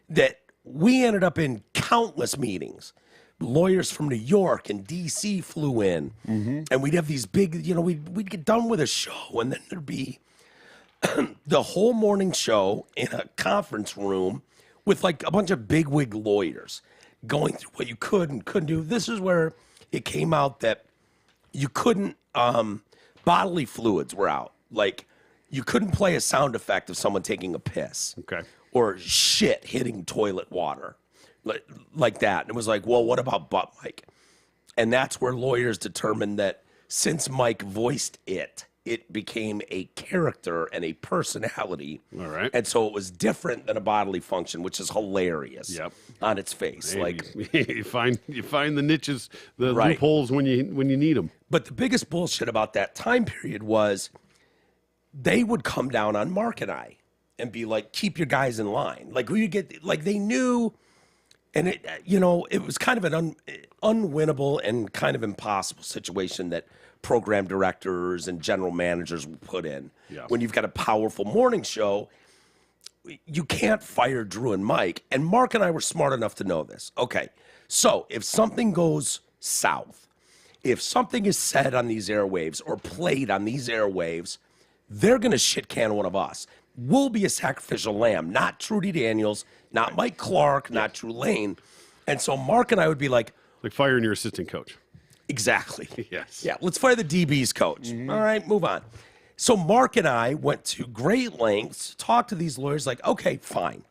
that we ended up in countless meetings. Lawyers from New York and D.C. flew in, and we'd have these big, we'd get done with a show, and then there'd be the whole morning show in a conference room with like a bunch of bigwig lawyers going through what you could and couldn't do. This is where it came out that you couldn't, bodily fluids were out. Like, you couldn't play a sound effect of someone taking a piss. Okay. Or shit hitting toilet water. Like that. And it was like, well, what about butt Mike? And that's where lawyers determined that since Mike voiced it, it became a character and a personality. All right. And so it was different than a bodily function, which is hilarious on its face. Hey, like you find the niches, the Right. loopholes when you need them. But the biggest bullshit about that time period was they would come down on Mark and I and be like, keep your guys in line. Like we would get, like they knew, and it was kind of an unwinnable and kind of impossible situation that program directors and general managers would put in. Yeah. When you've got a powerful morning show, you can't fire Drew and Mike. And Mark and I were smart enough to know this. Okay, so if something goes south, if something is said on these airwaves or played on these airwaves, they're going to shit can one of us. We'll be a sacrificial lamb, not Trudy Daniels, not Mike Clark, not Drew Lane. And so Mark and I would be like firing your assistant coach. Exactly. Yes. Yeah, let's fire the DB's coach. All right, move on. So Mark and I went to great lengths to talk to these lawyers like, okay, fine.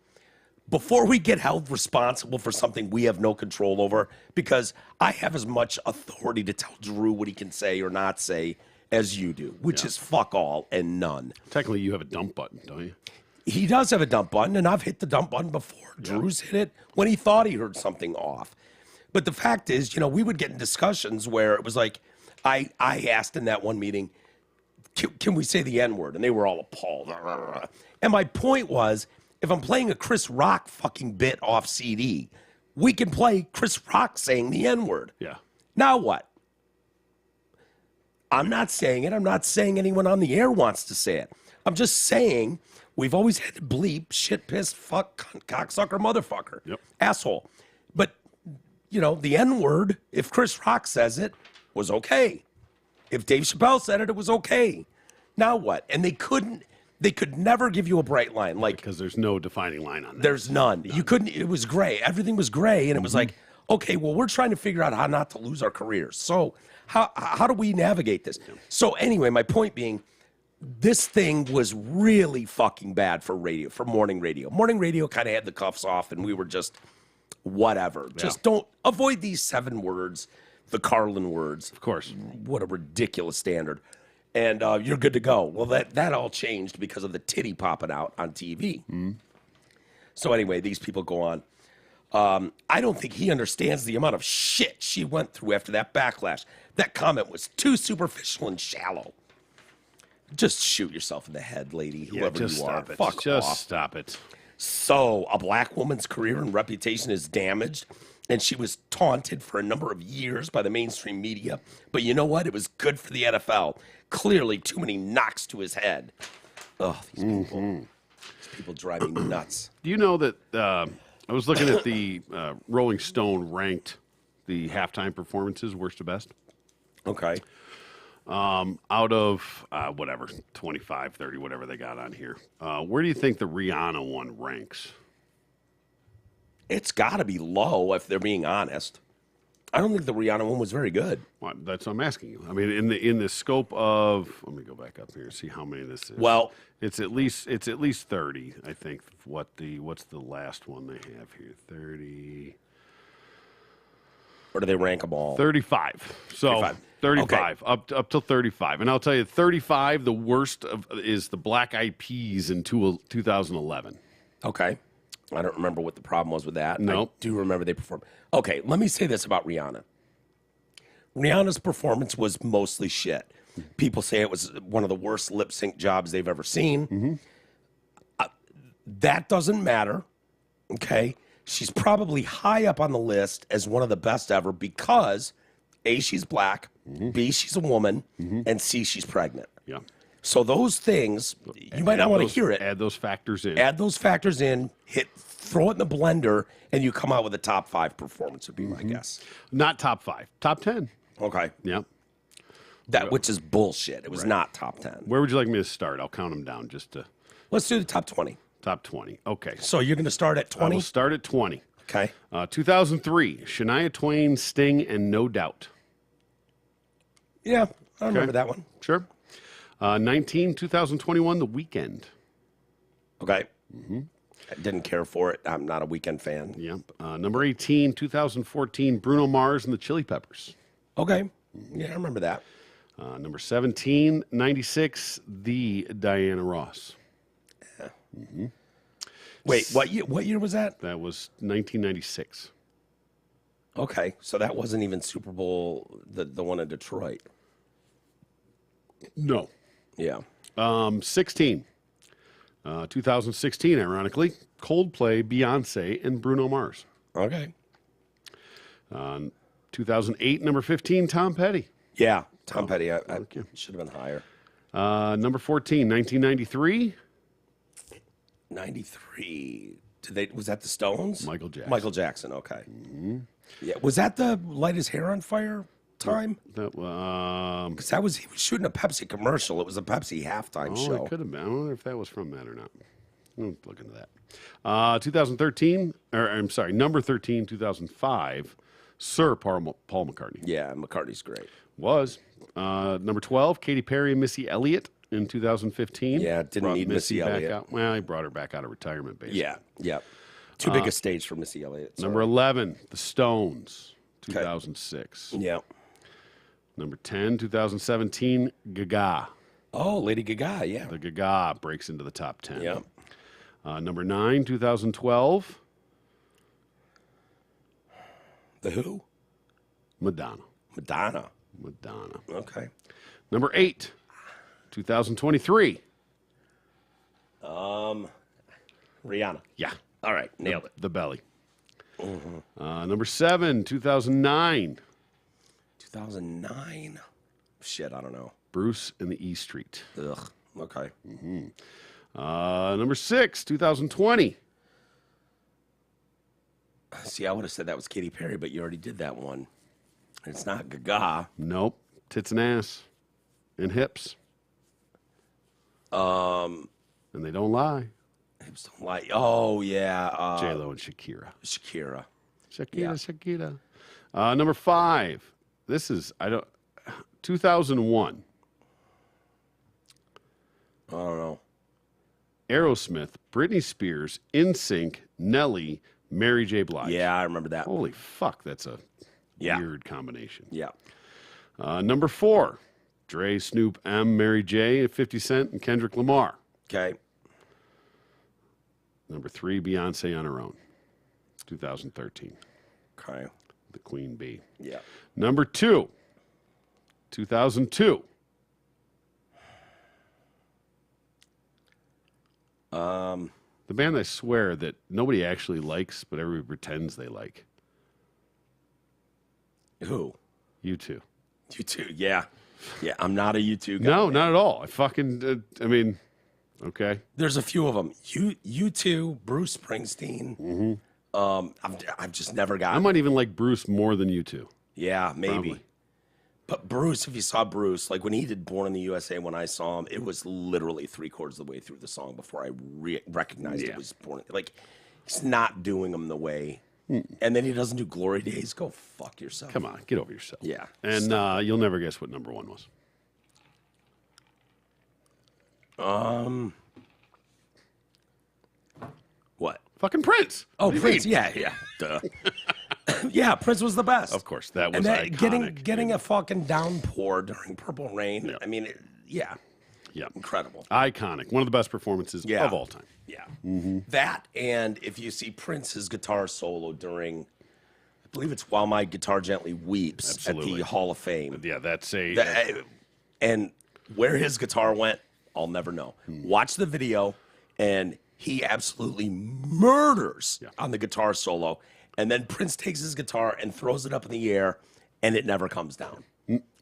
Before we get held responsible for something we have no control over, because I have as much authority to tell Drew what he can say or not say as you do, which is fuck all and none. Technically, you have a dump button, don't you? He does have a dump button, and I've hit the dump button before. Drew's hit it when he thought he heard something off. But the fact is, we would get in discussions where it was like, I asked in that one meeting, can we say the N-word? And they were all appalled. And my point was, if I'm playing a Chris Rock fucking bit off CD, we can play Chris Rock saying the N-word. Yeah. Now what? I'm not saying it. I'm not saying anyone on the air wants to say it. I'm just saying we've always had to bleep, shit, piss, fuck, cunt, cocksucker, motherfucker, asshole. But, the N-word, if Chris Rock says it, was okay. If Dave Chappelle said it, it was okay. Now what? And they could never give you a bright line. Like, Because there's no defining line on that. there's none. You couldn't, it was gray. Everything was gray. And it was like, okay, well, we're trying to figure out how not to lose our careers. So how do we navigate this? So anyway, my point being, this thing was really fucking bad for radio, for morning radio. Morning radio kind of had the cuffs off, and we were just whatever. Just don't avoid these 7 words, the Carlin words. Of course. What a ridiculous standard. And you're good to go. Well, that all changed because of the titty popping out on TV. So anyway, these people go on. I don't think he understands the amount of shit she went through after that backlash. That comment was too superficial and shallow. Just shoot yourself in the head, lady, whoever you are. Stop it. Fuck Just off. stop it. So, a black woman's career and reputation is damaged, and she was taunted for a number of years by the mainstream media. But you know what? It was good for the NFL. Clearly, too many knocks to his head. Oh, these people. These people drive me nuts. Do you know that I was looking at the Rolling Stone ranked the halftime performances, worst to best? Okay. Out of, 25, 30, whatever they got on here. Where do you think the Rihanna one ranks? It's got to be low, if they're being honest. I don't think the Rihanna one was very good. Well, that's what I'm asking you. I mean, in the scope of, let me go back up here and see how many this is. Well, it's at least 30, I think. What's the last one they have here? 30. or do they rank them all? 35. So 35 up till 35. And I'll tell you, 35, the worst is the Black Eyed Peas in 2011. Okay. I don't remember what the problem was with that. Nope. I do remember they performed. Okay, let me say this about Rihanna. Rihanna's performance was mostly shit. People say it was one of the worst lip sync jobs they've ever seen. That doesn't matter. Okay. She's probably high up on the list as one of the best ever because A, she's black, B, she's a woman, and C, she's pregnant. Yeah. So those things, you might not want to hear it. Add those factors in. Add those factors in, throw it in the blender, and you come out with a top 5 performance would be my guess. Not top 5, top 10. Okay. Yep. Which is bullshit. It was not top 10. Where would you like me to start? I'll count them down just to. Let's do the top 20. Top 20. Okay. So you're going to start at I 20? will start at 20. Okay. 2003, Shania Twain, Sting, and No Doubt. Yeah, I remember that one. Sure. 2021, The Weeknd. Okay. I didn't care for it. I'm not a Weekend fan. Yep. Number 18, 2014, Bruno Mars and the Chili Peppers. Okay. Yeah, I remember that. Number 17, 96, The Diana Ross. Wait, what year was that? That was 1996. Okay, so that wasn't even Super Bowl, the one in Detroit. No. Yeah. 16, 2016, ironically, Coldplay, Beyonce, and Bruno Mars. Okay. 2008, number 15, Tom Petty. Yeah, Tom Petty. I should have been higher. Number 14, 1993. 93. Was that the Stones? Michael Jackson. Michael Jackson. Okay. Yeah. Was that the Light His Hair on Fire time? That Because he was shooting a Pepsi commercial. It was a Pepsi halftime show. It could have been. I wonder if that was from that or not. I'll look into that. 2013, or I'm sorry, number 13, 2005, Sir Paul McCartney. Yeah, McCartney's great. Was. Number 12, Katy Perry and Missy Elliott in 2015. Yeah, didn't Brought need Missy back Elliott. out. Well, he brought her back out of retirement, basically. Yeah. Too big a stage for Missy Elliott. Number 11, The Stones, 2006. Yeah. Number 10, 2017, Gaga. Oh, Lady Gaga, yeah. The Gaga breaks into the top 10. Yeah. Number 9, 2012, The Who? Madonna. Madonna. Okay. Number 8, 2023. Rihanna. Yeah. All right, nailed it. The Belly. Number 7, 2009. 2009. Shit, I don't know. Bruce and the E Street. Ugh. Okay. Number 6, 2020. See, I would have said that was Katy Perry, but you already did that one. It's not Gaga. Nope. Tits and ass. And hips. And they don't lie. Hips don't lie. Oh, yeah. J-Lo and Shakira. Shakira. Shakira. Number 5. This is, 2001. I don't know. Aerosmith, Britney Spears, NSYNC, Nelly, Mary J. Blige. Yeah, I remember that. Holy fuck, that's a Yeah. weird combination. Yeah. Number 4, Dre, Snoop, M, Mary J., 50 Cent, and Kendrick Lamar. Okay. Number 3, Beyonce on her own, 2013. Okay. The Queen Bee. Yeah. Number 2, 2002. The band I swear that nobody actually likes, but everybody pretends they like. Who? U2. U2. Yeah. Yeah, I'm not a U2 guy. No, not at all. Okay. There's a few of them. U2, Bruce Springsteen. I've just never I gotten. might even like Bruce more than U2. Yeah, maybe. Probably. But Bruce, if you saw Bruce, like when he did Born in the USA, when I saw him, it was literally 3/4 of the way through the song before I recognized it was Born. Like, he's not doing them the way. And then he doesn't do Glory Days. Go fuck yourself. Come on, get over yourself. Yeah. And you'll never guess what number 1 was. What? Fucking Prince. Oh, What do you Prince. mean? Yeah. Duh. Yeah, Prince was the best. Of course, that was and that, iconic. getting a fucking downpour during Purple Rain. Yeah. I mean, Yeah. incredible. Iconic. One of the best performances of all time. Yeah. That, and if you see Prince's guitar solo during, I believe it's While My Guitar Gently Weeps at Absolutely. the Hall of Fame. Yeah, that's And where his guitar went, I'll never know. Watch the video, and he absolutely murders on the guitar solo. And then Prince takes his guitar and throws it up in the air, and it never comes down.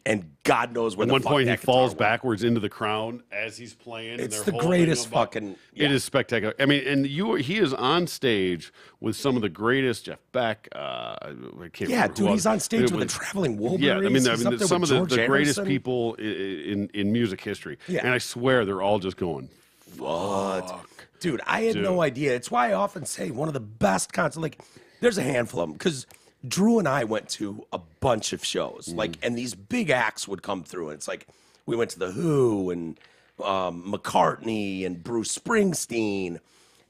and God knows where At the one fuck point, he that guitar falls went. backwards into the crown as he's playing. It's and the they're holding greatest him up. fucking. It is spectacular. I mean, and he is on stage with some of the greatest. Jeff Beck. I can't Yeah, remember dude, who he's else. on stage with the Traveling Wilburys. Yeah, I mean, He's up there some with of George the greatest Harrison. people in music history. Yeah. And I swear they're all just going, What? Dude, I had no idea. It's why I often say one of the best concerts. Like, there's a handful of them because Drew and I went to a bunch of shows. Like, and these big acts would come through, and it's like we went to the Who and McCartney and Bruce Springsteen,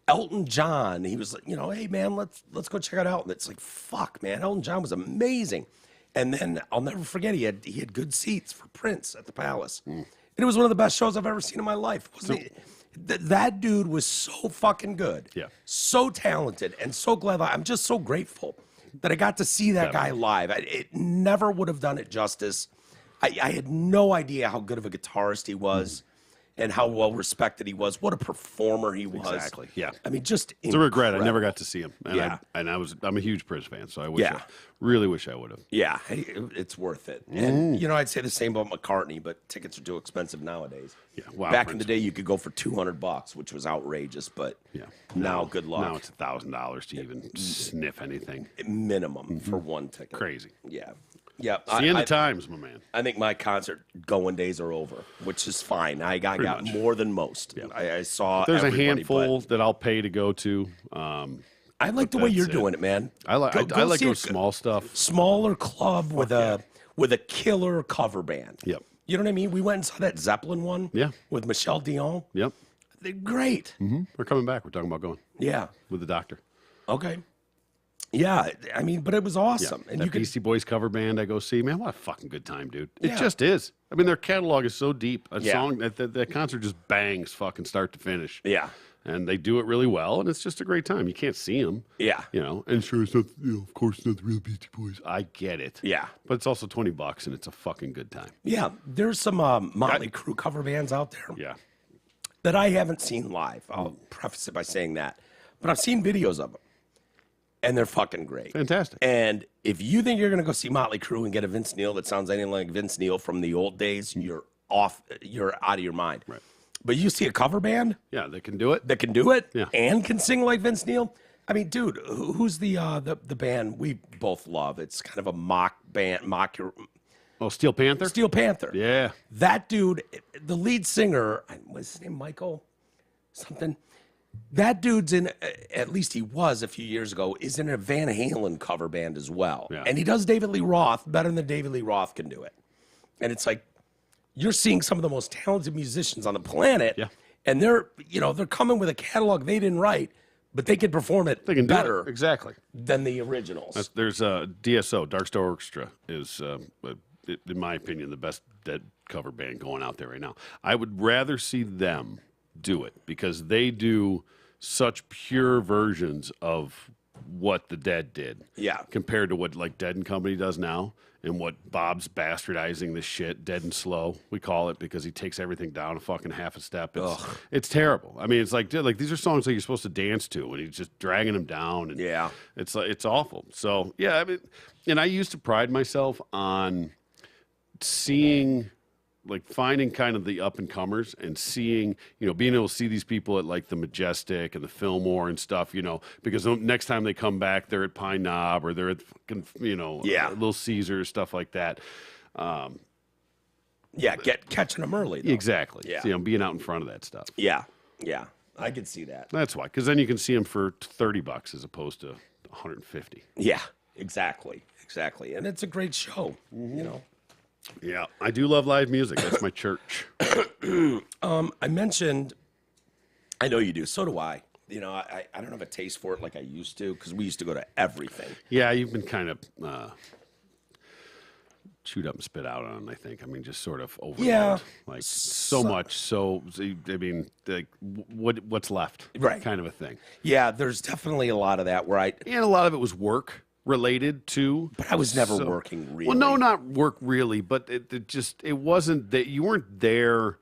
Elton John. He was like, hey man, let's go check it out. And it's like, fuck, man, Elton John was amazing. And then I'll never forget he had good seats for Prince at the Palace. And it was one of the best shows I've ever seen in my life. Wasn't it? That dude was so fucking good. Yeah. So talented and so glad. I'm just so grateful that I got to see that guy live. It never would have done it justice. I had no idea how good of a guitarist he was and how well respected he was. What a performer he was. Exactly. Yeah. I mean, just it's a regret. I never got to see him. And Yeah. I'm a huge Prince fan, so Yeah. really wish I would have. Yeah, it's worth it. And, I'd say the same about McCartney, but tickets are too expensive nowadays. Yeah, wow, Back in Prince. the day, you could go for $200, which was outrageous, but now good luck. Now it's $1,000 to even sniff anything. Minimum for one ticket. Crazy. Yeah. Yeah. It's the end of times, my man. I think my concert going days are over, which is fine. I got much. more than most. Yeah. I saw There's a everybody, handful but that I'll pay to go to. I like the way you're that's it. doing it, man. I like see those small stuff. Smaller club with a killer cover band. Yep. You know what I mean? We went and saw that Zeppelin one. Yeah. With Michelle Dion. Yep. They're great. We're coming back. We're talking about going Yeah. with the doctor. Okay. Yeah, I mean, but it was awesome. And that you could Beastie Boys cover band I go see, man, what a fucking good time, dude. It Yeah. just is. I mean, their catalog is so deep. A Yeah. song, that concert just bangs fucking start to finish. Yeah. And they do it really well, and it's just a great time. You can't see them. Yeah. And sure, it's not, of course, it's not the real Beastie Boys. I get it. Yeah. But it's also $20, and it's a fucking good time. Yeah. There's some Motley Crue cover bands out there Yeah. that I haven't seen live. I'll preface it by saying that. But I've seen videos of them. And they're fucking great. Fantastic. And if you think you're going to go see Motley Crue and get a Vince Neil that sounds anything like Vince Neil from the old days, you're out of your mind. Right. But you see a cover band Yeah, they can do it. that can do it Yeah. and can sing like Vince Neil. I mean, dude, who's the band we both love? It's kind of a mock band, Oh, Steel Panther? Steel Panther. Yeah. That dude, the lead singer, what's his name, Michael something? That dude's in, at least he was a few years ago, is in a Van Halen cover band as well. Yeah. And he does David Lee Roth better than David Lee Roth can do it. And it's like, you're seeing some of the most talented musicians on the planet. Yeah. And they're coming with a catalog they didn't write, but they can perform it They can better do it. Exactly. than the originals. There's DSO, Dark Star Orchestra, is, in my opinion, the best Dead cover band going out there right now. I would rather see them do it because they do such pure versions of what the Dead did. Yeah. Compared to what like Dead and Company does now and what Bob's bastardizing this shit, Dead and Slow, we call it, because he takes everything down a fucking half a step. It's terrible. I mean, it's like, dude, like these are songs that you're supposed to dance to and he's just dragging them down. And Yeah. It's like, it's awful. So yeah, I mean, and I used to pride myself on seeing, like finding kind of the up and comers and seeing, being able to see these people at like the Majestic and the Fillmore and stuff, because next time they come back, they're at Pine Knob or they're at fucking, Little Caesars, stuff like that. Yeah, catching them early, though. Exactly. Yeah. So, being out in front of that stuff. Yeah, yeah. I could see that. That's why, because then you can see them for $30 as opposed to 150. Yeah, exactly. And it's a great show, Yeah, I do love live music. That's my church. I mentioned, I know you do, so do I. I don't have a taste for it like I used to because we used to go to everything. Yeah, you've been kind of chewed up and spit out on, I think. I mean, just sort of overload. Yeah. Like, so much. So, I mean, like, what's left? Right. Kind of a thing. Yeah, there's definitely a lot of that where And a lot of it was work related to. But I was never working really. Well, no, not work really, but it wasn't that you weren't there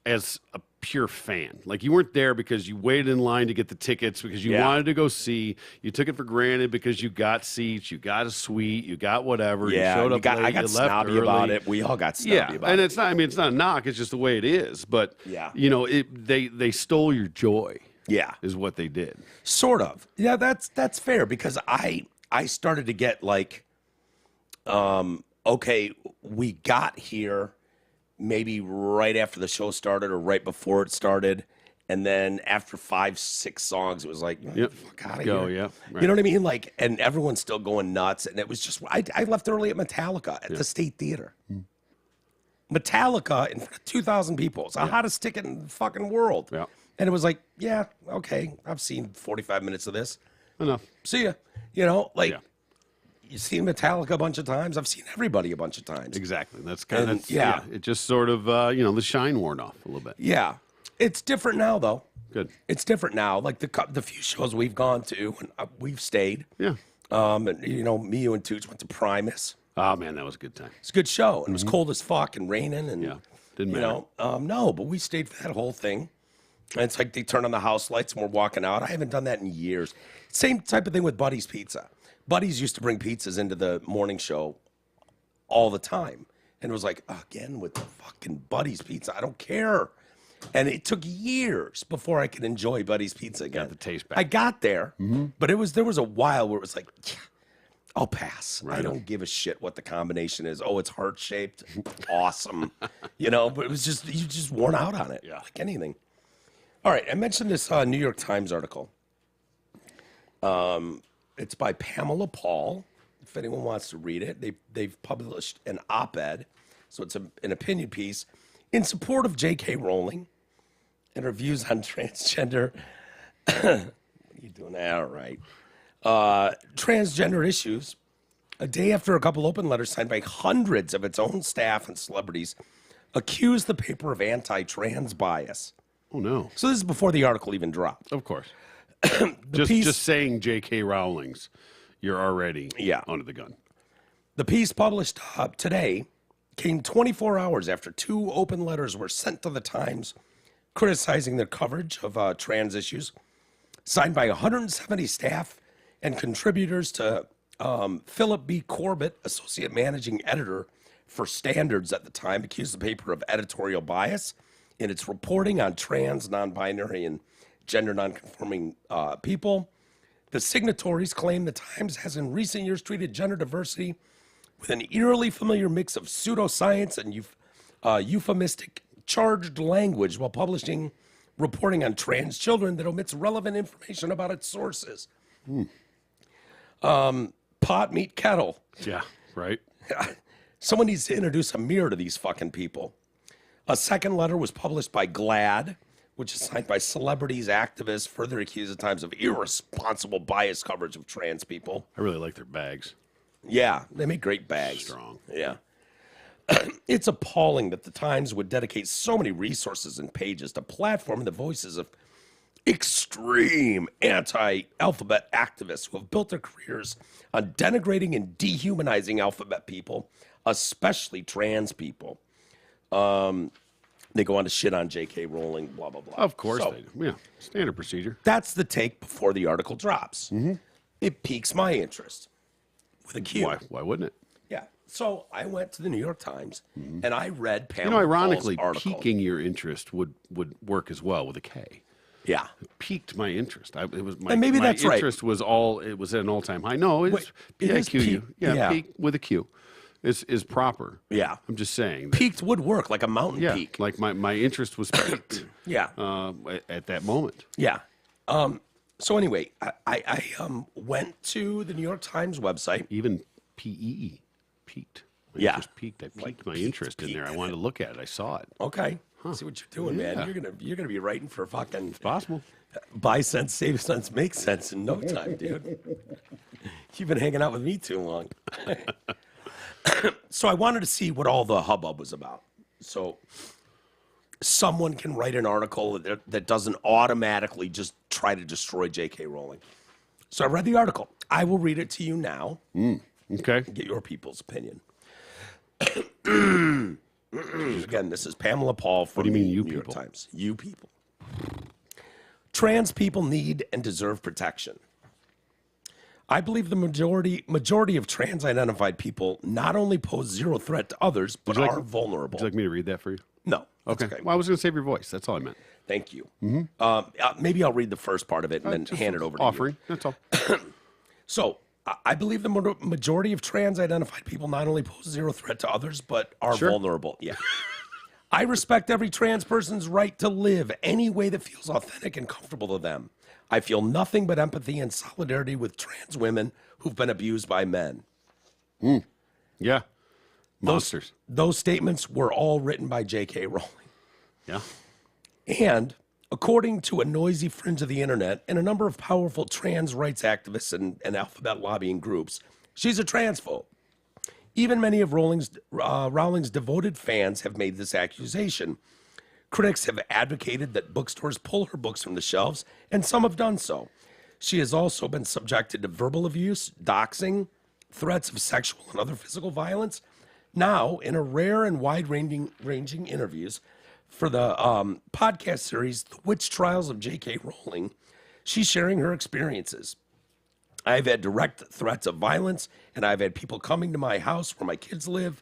as a pure fan. Like, you weren't there because you waited in line to get the tickets because you wanted to go see. You took it for granted because you got seats, you got a suite, you got whatever. Yeah, you showed up late, I got you snobby left early. about it. We all got snobby about and it. it's not. I mean, it's not a knock. It's just the way it is. But they stole your joy. Yeah, is what they did. Sort of. Yeah, that's fair because I started to get like, okay, we got here maybe right after the show started or right before it started. And then after 5-6 songs, it was like, fuck out of here. Yeah. Right. You know what I mean? Like, and everyone's still going nuts. And it was just, I left early at Metallica at the State Theater. Metallica in front of 2,000 people. It's the hottest ticket in the fucking world. Yeah. And it was like, yeah, okay, I've seen 45 minutes of this. Enough. See ya. You know, like, you've seen Metallica a bunch of times. I've seen everybody a bunch of times. Exactly. That's kind of, yeah. It just sort of, the shine worn off a little bit. Yeah. It's different now, though. Good. It's different now. Like the few shows we've gone to, and we've stayed. Yeah. And, me, you, and Toots went to Primus. Oh, man, that was a good time. It's a good show. And it was cold as fuck and raining. And, didn't matter. No, but we stayed for that whole thing. And it's like they turn on the house lights and we're walking out. I haven't done that in years. Same type of thing with Buddy's Pizza. Buddy's used to bring pizzas into the morning show all the time. And it was like, again, with the fucking Buddy's Pizza. I don't care. And it took years before I could enjoy Buddy's Pizza again. Got the taste back. I got there, but there was a while where it was like, I'll pass. Right. I don't give a shit what the combination is. Oh, it's heart-shaped. Awesome. But it was just, you just worn out on it. Like anything. All right, I mentioned this New York Times article. It's by Pamela Paul. If anyone wants to read it, they've published an op-ed, so it's an opinion piece in support of J.K. Rowling and her views on transgender. What are you doing? All right, transgender issues. A day after a couple open letters signed by hundreds of its own staff and celebrities accused the paper of anti-trans bias. Oh, no. So this is before the article even dropped. Of course. Just saying J.K. Rowling's, you're already under the gun. The piece published today came 24 hours after 2 open letters were sent to the Times criticizing their coverage of trans issues, signed by 170 staff and contributors to Philip B. Corbett, associate managing editor for Standards at the time, accused the paper of editorial bias in its reporting on trans, non-binary, and gender non-conforming people. The signatories claim the Times has in recent years treated gender diversity with an eerily familiar mix of pseudoscience and euphemistic charged language while publishing reporting on trans children that omits relevant information about its sources. Pot, meat, kettle. Yeah, right. Someone needs to introduce a mirror to these fucking people. A second letter was published by GLAAD, which is signed by celebrities, activists, further accused at times of irresponsible bias coverage of trans people. I really like their bags. Yeah, they make great bags. Strong. Yeah. It's appalling that the Times would dedicate so many resources and pages to platforming the voices of extreme anti-alphabet activists who have built their careers on denigrating and dehumanizing alphabet people, especially trans people. They go on to shit on J.K. Rowling, blah, blah, blah. Of course they do. Yeah, standard procedure. That's the take before the article drops. It piques my interest with a Q. Why wouldn't it? Yeah. So I went to the New York Times and I read Pamela ironically, Paul's article. piquing your interest would work as well with a K. Yeah. It piqued my interest. It was my, and maybe my that's interest was it was at an all-time high. No, it's P-I-Q-U. Yeah, peak with a Q. Is proper. Yeah. I'm just saying. Peaked would work, like a mountain peak. Like my interest was peaked. Yeah. At that moment. Yeah. So anyway, I went to the New York Times website. Even P-E-E. Peaked. Yeah. Just peaked. I piqued my interest in there. I wanted to look at it. I saw it. Okay. See what you're doing, man. You're gonna be writing for fucking It's possible. Buy sense, save sense, make sense in no time, dude. You've been hanging out with me too long. So I wanted to see what all the hubbub was about. So someone can write an article that doesn't automatically just try to destroy J.K. Rowling. So I read the article. I will read it to you now. Okay. Get your people's opinion. Again, this is Pamela Paul from do you mean, you New York people? Times. You people. Trans people need and deserve protection. I believe the majority of trans-identified people not only pose zero threat to others, but are vulnerable. Would you like me to read that for you? No. Okay. Well, I was going to save your voice. That's all I meant. Thank you. Maybe I'll read the first part of it and then hand it over to you. Offering. That's all. So, I believe the majority of trans-identified people not only pose zero threat to others, but are vulnerable. Yeah. I respect every trans person's right to live any way that feels authentic and comfortable to them. I feel nothing but empathy and solidarity with trans women who've been abused by men. Yeah. Monsters. Those statements were all written by J.K. Rowling. Yeah. And according to a noisy fringe of the internet and a number of powerful trans rights activists and alphabet lobbying groups, she's a transphobe. Even many of Rowling's devoted fans have made this accusation. Critics have advocated that bookstores pull her books from the shelves, and some have done so. She has also been subjected to verbal abuse, doxing, threats of sexual and other physical violence. Now, in a rare and wide-ranging interviews for the podcast series, The Witch Trials of J.K. Rowling, she's sharing her experiences. I've had direct threats of violence, and I've had people coming to my house where my kids live,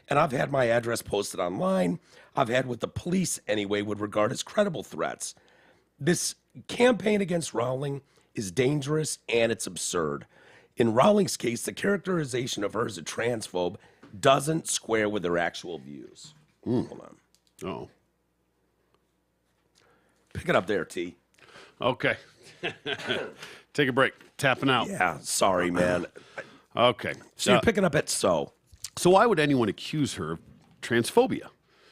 and I've had my address posted online. I've had what the police, anyway, would regard as credible threats. This campaign against Rowling is dangerous, and it's absurd. In Rowling's case, the characterization of her as a transphobe doesn't square with her actual views. Hold on. Oh. Pick it up there, T. Okay. Take a break. Tapping out. Yeah, sorry, man. Okay. So you're picking up at so. So why would anyone accuse her of transphobia?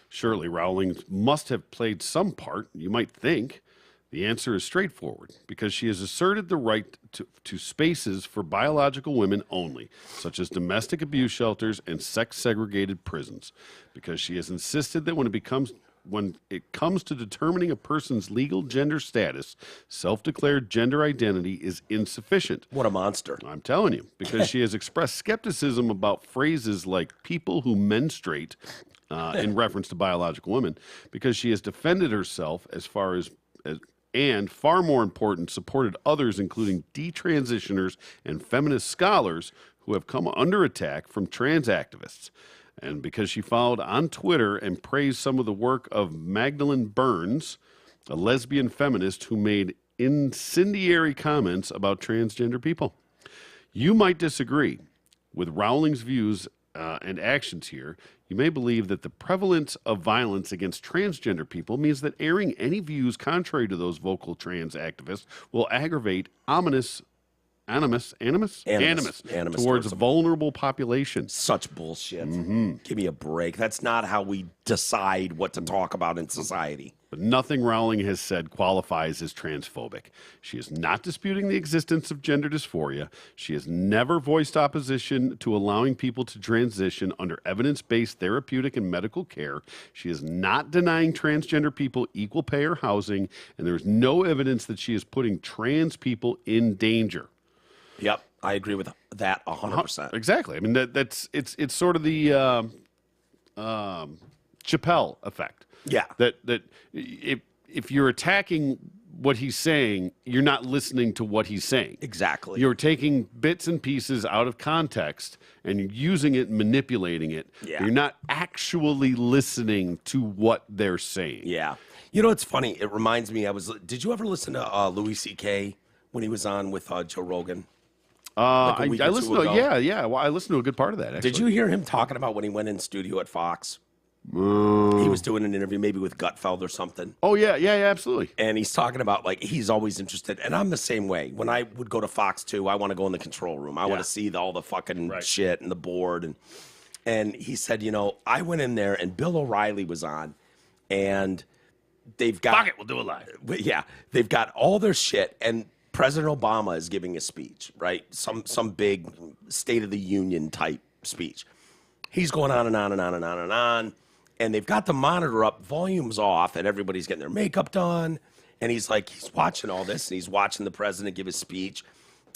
Surely Rowling must have played some part, you might think. The answer is straightforward, because she has asserted the right to spaces for biological women only, such as domestic abuse shelters and sex-segregated prisons, because she has insisted that when it comes to determining a person's legal gender status, self-declared gender identity is insufficient. What a monster. I'm telling you, because she has expressed skepticism about phrases like people who menstruate in reference to biological women, because she has defended herself and far more important, supported others, including detransitioners and feminist scholars who have come under attack from trans activists. And because she followed on Twitter and praised some of the work of Magdalene Burns, a lesbian feminist who made incendiary comments about transgender people. You might disagree with Rowling's views and actions here. You may believe that the prevalence of violence against transgender people means that airing any views contrary to those vocal trans activists will aggravate animus towards vulnerable populations. Such bullshit. Give me a break. That's not how we decide what to talk about in society. But nothing Rowling has said qualifies as transphobic. She is not disputing the existence of gender dysphoria. She has never voiced opposition to allowing people to transition under evidence-based therapeutic and medical care. She is not denying transgender people equal pay or housing, and there is no evidence that she is putting trans people in danger. Yep, I agree with that 100%. Exactly. I mean, it's sort of the Chappelle effect. Yeah. That if you're attacking what he's saying, you're not listening to what he's saying. Exactly. You're taking bits and pieces out of context and you're using it, manipulating it. Yeah. You're not actually listening to what they're saying. Yeah. You know, it's funny. It reminds me, did you ever listen to Louis C.K. when he was on with Joe Rogan? I listened to Well, I listened to a good part of that, actually. Did you hear him talking about when he went in studio at Fox? He was doing an interview maybe with Gutfeld or something. Oh, yeah, absolutely. And he's talking about, like, he's always interested. And I'm the same way. When I would go to Fox 2, I want to go in the control room. I want to see all the fucking shit and the board. And he said, you know, I went in there and Bill O'Reilly was on. And they've got... Fuck it, we'll do it live. Yeah. They've got all their shit. And President Obama is giving a speech, right? Some big State of the Union type speech. He's going on and on and on and on and on. And they've got the monitor up, volume's off, and everybody's getting their makeup done. And he's watching all this, and he's watching the president give his speech.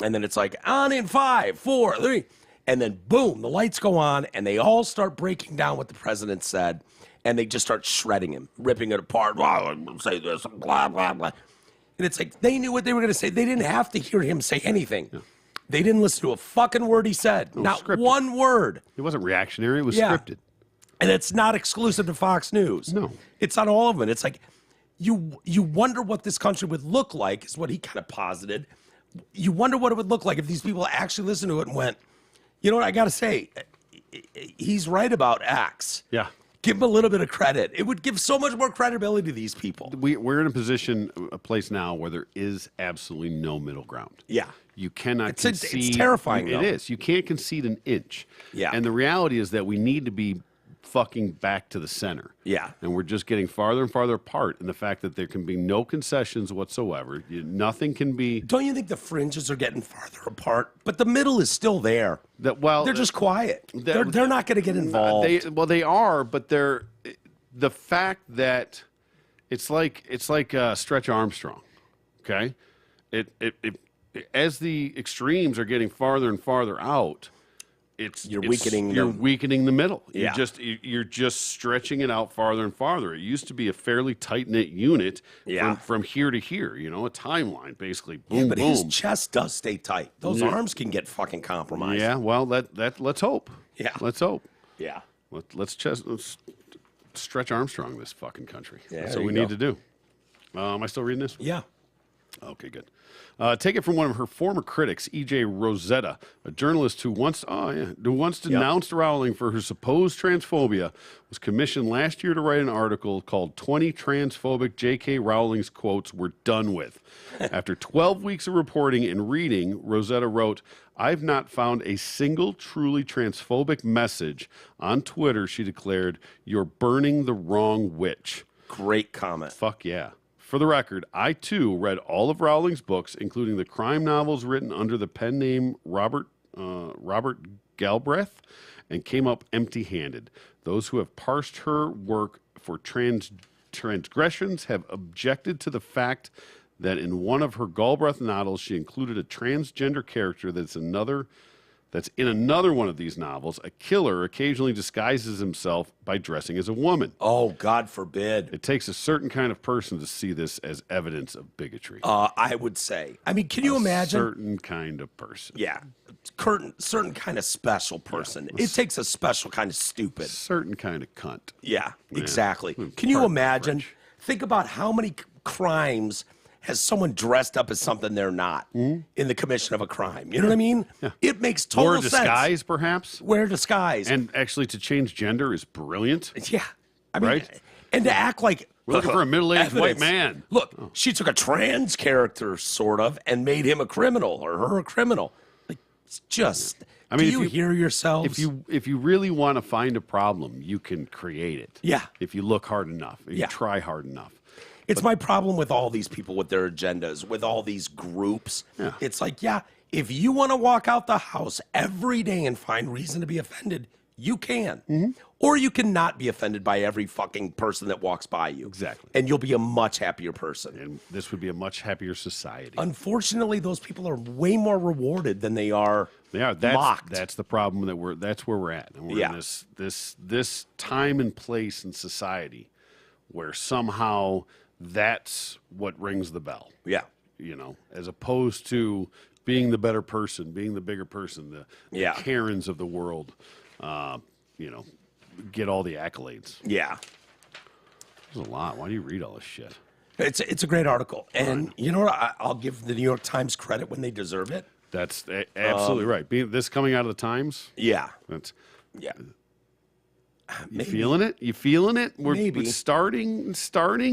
And then it's like, on in 5, 4, 3. And then, boom, the lights go on, and they all start breaking down what the president said. and they just start shredding him, ripping it apart. Well, say this, blah, blah, blah. And it's like they knew what they were going to say. They didn't have to hear him say anything. Yeah. They didn't listen to a fucking word he said. Not scripted. One word. It wasn't reactionary. It was scripted. And it's not exclusive to Fox News. No. It's on all of them. It's like you wonder what this country would look like, is what he kind of posited. You wonder what it would look like if these people actually listened to it and went, you know what, I got to say, he's right about X. Yeah. Give him a little bit of credit. It would give so much more credibility to these people. We're in a place now where there is absolutely no middle ground. Yeah. You cannot concede. It's terrifying, though. It is. You can't concede an inch. Yeah. And the reality is that we need to be fucking back to the center. Yeah. And we're just getting farther and farther apart in the fact that there can be no concessions whatsoever. Nothing can be. Don't you think the fringes are getting farther apart? But the middle is still there. They're just quiet. They're not going to get involved. They are, but they're the fact that it's like Stretch Armstrong. Okay, as the extremes are getting farther and farther out. You're weakening the middle. Yeah. You're just stretching it out farther and farther. It used to be a fairly tight knit unit from here to here. You know, a timeline basically. Boom, but boom. his chest does stay tight. Those arms can get fucking compromised. Yeah. Well, let's hope. Yeah. Let's hope. Yeah. Let's stretch Armstrong this fucking country. Yeah, That's what we need to do. Am I still reading this? Yeah. Okay, good. Take it from one of her former critics, E.J. Rosetta, a journalist who once denounced Rowling for her supposed transphobia, was commissioned last year to write an article called 20 Transphobic J.K. Rowling's Quotes We're Done With. After 12 weeks of reporting and reading, Rosetta wrote, I've not found a single truly transphobic message. On Twitter, she declared, you're burning the wrong witch. Great comment. Fuck yeah. For the record, I, too, read all of Rowling's books, including the crime novels written under the pen name Robert Galbraith, and came up empty-handed. Those who have parsed her work for transgressions have objected to the fact that in one of her Galbraith novels, she included a transgender character that's in another one of these novels. A killer occasionally disguises himself by dressing as a woman. Oh, God forbid. It takes a certain kind of person to see this as evidence of bigotry. I would say. I mean, can you imagine? A certain kind of person. Yeah. Certain kind of special person. Yeah. It takes a special kind of stupid. Certain kind of cunt. Yeah, exactly. Can you imagine? Think about how many crimes has someone dressed up as something they're not in the commission of a crime. You know what I mean? Yeah. It makes total sense. Wear a disguise, perhaps? Wear a disguise. And actually to change gender is brilliant. Yeah. I mean, right? And to act like... We're looking for a middle-aged white man. Look, she took a trans character, sort of, and made him a criminal, or her a criminal. Like, it's just... I mean, do you hear yourselves? If you really want to find a problem, you can create it. Yeah. If you look hard enough. If you try hard enough. It's my problem with all these people with their agendas, with all these groups. Yeah. It's like, if you want to walk out the house every day and find reason to be offended, you can. Mm-hmm. Or you can not be offended by every fucking person that walks by you. Exactly. And you'll be a much happier person. And this would be a much happier society. Unfortunately, those people are way more rewarded than they are mocked. That's the problem that's where we're at. And we're in this time and place in society where somehow that's what rings the bell. Yeah. You know, as opposed to being the better person, being the bigger person, the Karens of the world, get all the accolades. Yeah. There's a lot. Why do you read all this shit? It's a great article. And you know what? I'll give the New York Times credit when they deserve it. That's absolutely right. This coming out of the Times? Yeah. You feeling it? You feeling it? Maybe. We're starting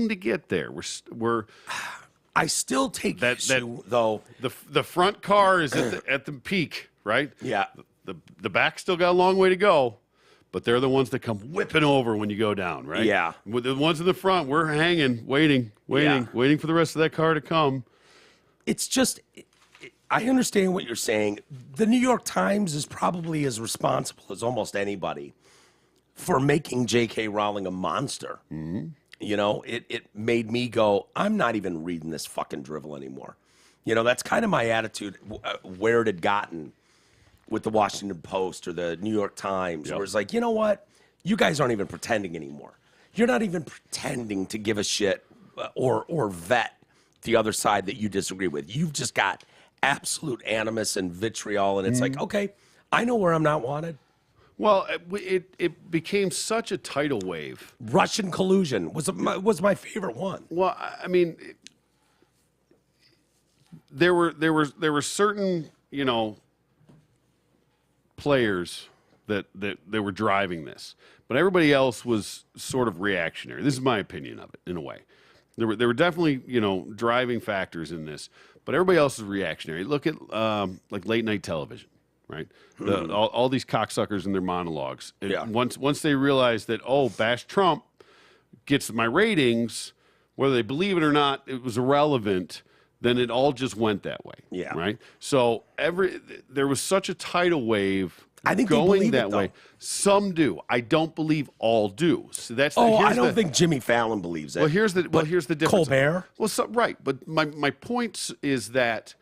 to get there. We're. I still take issue, though. The front car is at the peak, right? Yeah. The back still got a long way to go, but they're the ones that come whipping over when you go down, right? Yeah. With the ones in the front, we're hanging, waiting for the rest of that car to come. It's just. I understand what you're saying. The New York Times is probably as responsible as almost anybody for making J.K. Rowling a monster. Mm-hmm. You know, it made me go, I'm not even reading this fucking drivel anymore. You know, that's kind of my attitude where it had gotten with the Washington Post or the New York Times, where it's like, you know what? You guys aren't even pretending anymore. you're not even pretending to give a shit or vet the other side that you disagree with. You've just got absolute animus and vitriol, and it's like, okay, I know where I'm not wanted. Well, it became such a tidal wave. Russian collusion was my favorite one. Well, I mean, there were certain, you know, players that were driving this, but everybody else was sort of reactionary. This is my opinion of it, in a way. There were definitely, you know, driving factors in this, but everybody else is reactionary. Look at like late night television, right? All these cocksuckers in their monologues. Yeah. Once they realize that, oh, bash Trump gets my ratings, whether they believe it or not, it was irrelevant. Then it all just went that way. Yeah. Right. So there was such a tidal wave. I think going they that way. Some do. I don't believe all do. So that's. I don't think Jimmy Fallon believes it. Well, here's the difference. Colbert. Well, right. But my point is that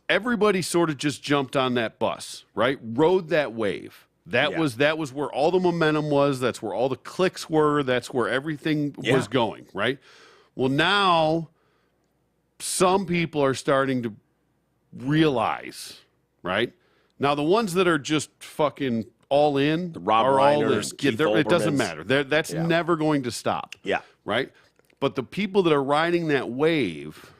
everybody sort of just jumped on that bus, right? Rode that wave. That was where all the momentum was. That's where all the clicks were. That's where everything was going, right? Well, now some people are starting to realize, right? Now, the ones that are just fucking all in the Rob are all in. Reiners, Keith It doesn't Olbermans. matter. That's never going to stop. Yeah. Right? But the people that are riding that wave,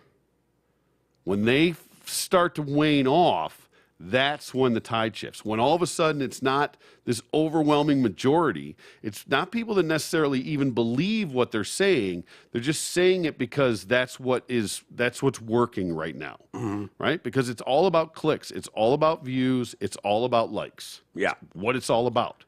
when they start to wane off, that's when the tide shifts. When all of a sudden it's not this overwhelming majority, it's not people that necessarily even believe what they're saying. They're just saying it because that's what's working right now, right? Because it's all about clicks. It's all about views. It's all about likes. Yeah. It's what it's all about.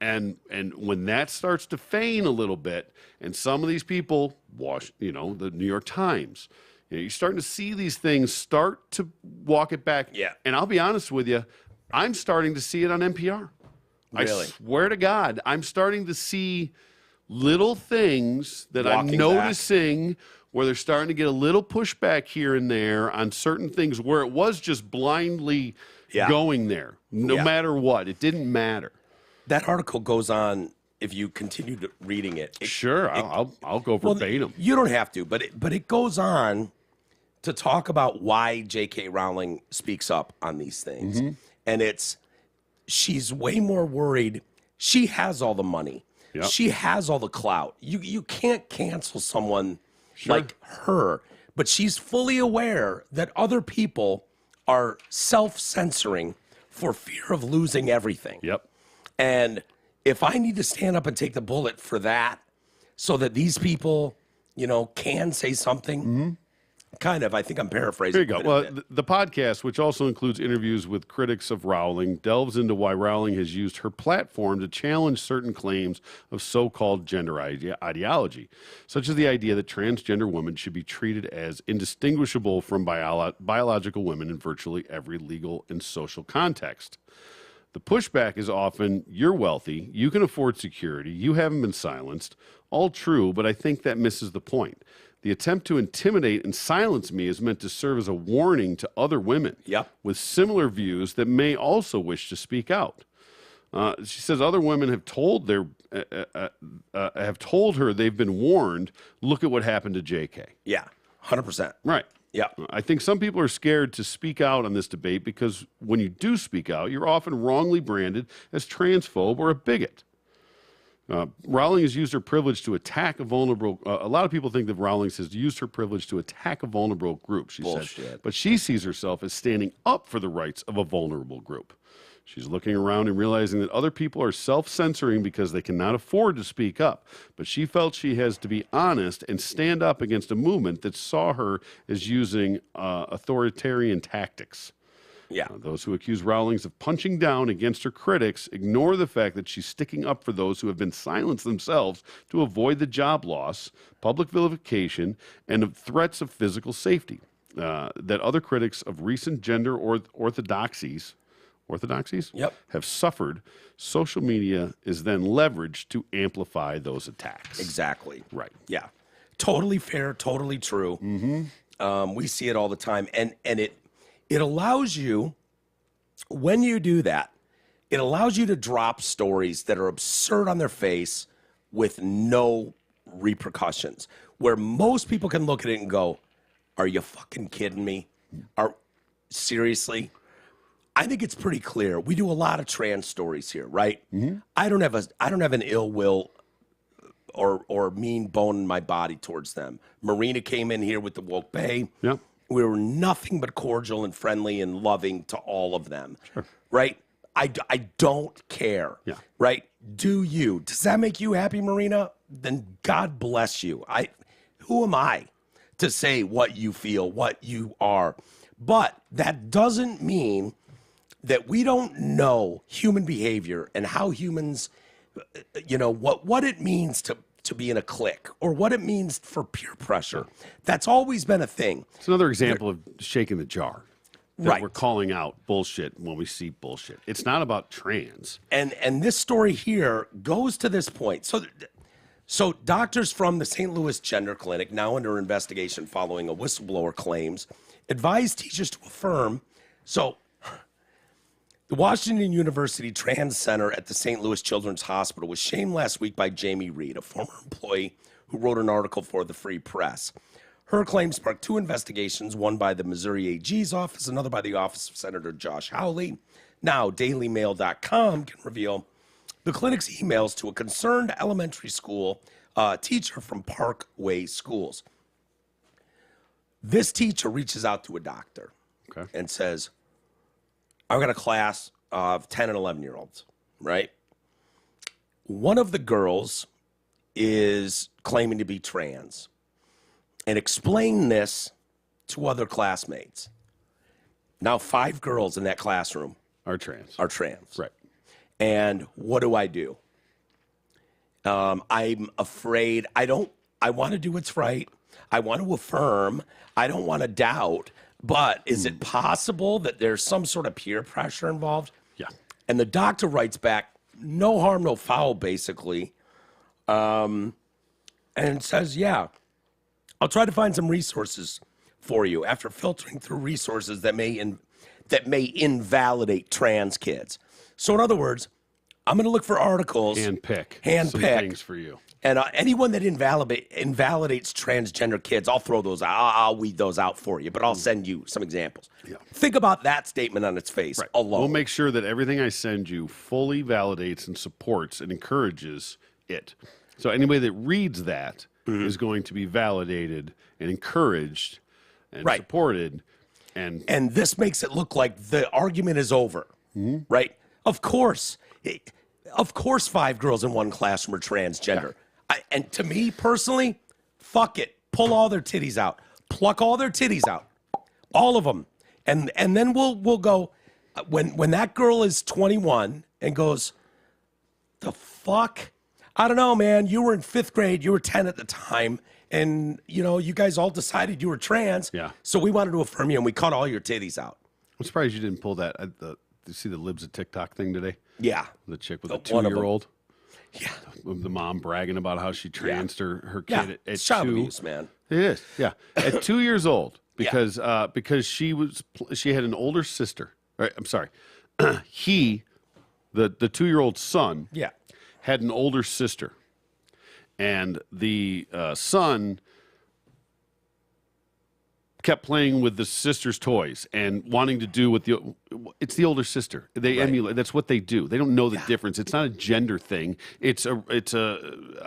And when that starts to fade a little bit, and some of these people the New York Times, you're starting to see these things start to walk it back. Yeah. And I'll be honest with you, I'm starting to see it on NPR. Really? I swear to God, I'm starting to see little things that I'm Walking noticing where they're starting to get a little pushback here and there on certain things where it was just blindly going there, no matter what. It didn't matter. That article goes on. If you continue reading it, I'll go verbatim. You don't have to, but it goes on to talk about why J.K. Rowling speaks up on these things. And she's way more worried. She has all the money. Yep. She has all the clout. You can't cancel someone like her, but she's fully aware that other people are self-censoring for fear of losing everything. Yep. And if I need to stand up and take the bullet for that so that these people, can say something, kind of, I think I'm paraphrasing. There you go. Well, the podcast, which also includes interviews with critics of Rowling, delves into why Rowling has used her platform to challenge certain claims of so-called gender ideology, such as the idea that transgender women should be treated as indistinguishable from biological women in virtually every legal and social context. The pushback is often, you're wealthy, you can afford security, you haven't been silenced. All true, but I think that misses the point. The attempt to intimidate and silence me is meant to serve as a warning to other women with similar views that may also wish to speak out. She says other women have told her they've been warned. Look at what happened to JK. Yeah, 100%. Right. Yeah. I think some people are scared to speak out on this debate because when you do speak out, you're often wrongly branded as transphobe or a bigot. Rowling has used her privilege to attack a vulnerable. A lot of people think that Rowling has used her privilege to attack a vulnerable group. She said, but she sees herself as standing up for the rights of a vulnerable group. She's looking around and realizing that other people are self-censoring because they cannot afford to speak up. But she felt she has to be honest and stand up against a movement that saw her as using authoritarian tactics. Yeah. Those who accuse Rowling of punching down against her critics ignore the fact that she's sticking up for those who have been silenced themselves to avoid the job loss, public vilification, and threats of physical safety. That other critics of recent gender orthodoxies have suffered. Social media is then leveraged to amplify those attacks. Exactly. Right. Yeah. Totally fair, totally true. We see it all the time. And it allows you, when you do that, it allows you to drop stories that are absurd on their face, with no repercussions, where most people can look at it and go, are you fucking kidding me? Seriously? I think it's pretty clear. We do a lot of trans stories here, right? Mm-hmm. I don't have an ill will or mean bone in my body towards them. Marina came in here with the woke bae. Yeah. We were nothing but cordial and friendly and loving to all of them. Sure. Right? I don't care. Yeah. Right? Do you? Does that make you happy, Marina? Then God bless you. Who am I to say what you feel, what you are? But that doesn't mean that we don't know human behavior and how humans, what it means to be in a clique or what it means for peer pressure. That's always been a thing. It's another example of shaking the jar. Right. We're calling out bullshit when we see bullshit. It's not about trans. And this story here goes to this point. So doctors from the St. Louis Gender Clinic, now under investigation following a whistleblower claims, advised teachers to affirm. So the Washington University Trans Center at the St. Louis Children's Hospital was shamed last week by Jamie Reed, a former employee who wrote an article for the Free Press. Her claim sparked two investigations, one by the Missouri AG's office, another by the office of Senator Josh Hawley. Now, DailyMail.com can reveal the clinic's emails to a concerned elementary school teacher from Parkway Schools. This teacher reaches out to a doctor and says, I've got a class of 10 and 11-year-olds, right? One of the girls is claiming to be trans and explain this to other classmates. Now 5 girls in that classroom Are trans. Right. And what do? I'm afraid I want to do what's right. I want to affirm. I don't want to doubt. But is it possible that there's some sort of peer pressure involved? Yeah. And the doctor writes back, no harm, no foul, basically. And says, yeah, I'll try to find some resources for you after filtering through resources that may invalidate trans kids. So in other words, I'm going to look for articles. Handpick some things for you. And anyone that invalidates transgender kids, I'll throw those out. I'll weed those out for you, but I'll send you some examples. Yeah. Think about that statement on its face alone. We'll make sure that everything I send you fully validates and supports and encourages it. So anybody that reads that is going to be validated and encouraged and supported. And this makes it look like the argument is over, right? Of course 5 girls in one classroom are transgender. Yeah. And to me personally, fuck it. Pull all their titties out. Pluck all their titties out. All of them. And then we'll go, when that girl is 21 and goes, the fuck? I don't know, man. You were in 5th grade. You were 10 at the time. And, you guys all decided you were trans. Yeah. So we wanted to affirm you, and we cut all your titties out. I'm surprised you didn't pull that. Did you see the Libs of TikTok thing today? Yeah. The chick with the 2-year-old. Yeah. The mom bragging about how she transed her kid at child 2. abuse, man. It is. Yeah. At 2 years old because she had an older sister. Right, I'm sorry. The 2-year-old son had an older sister. And the son kept playing with the sister's toys and wanting to do what it's the older sister. They emulate. That's what they do. They don't know the difference. It's not a gender thing. It's a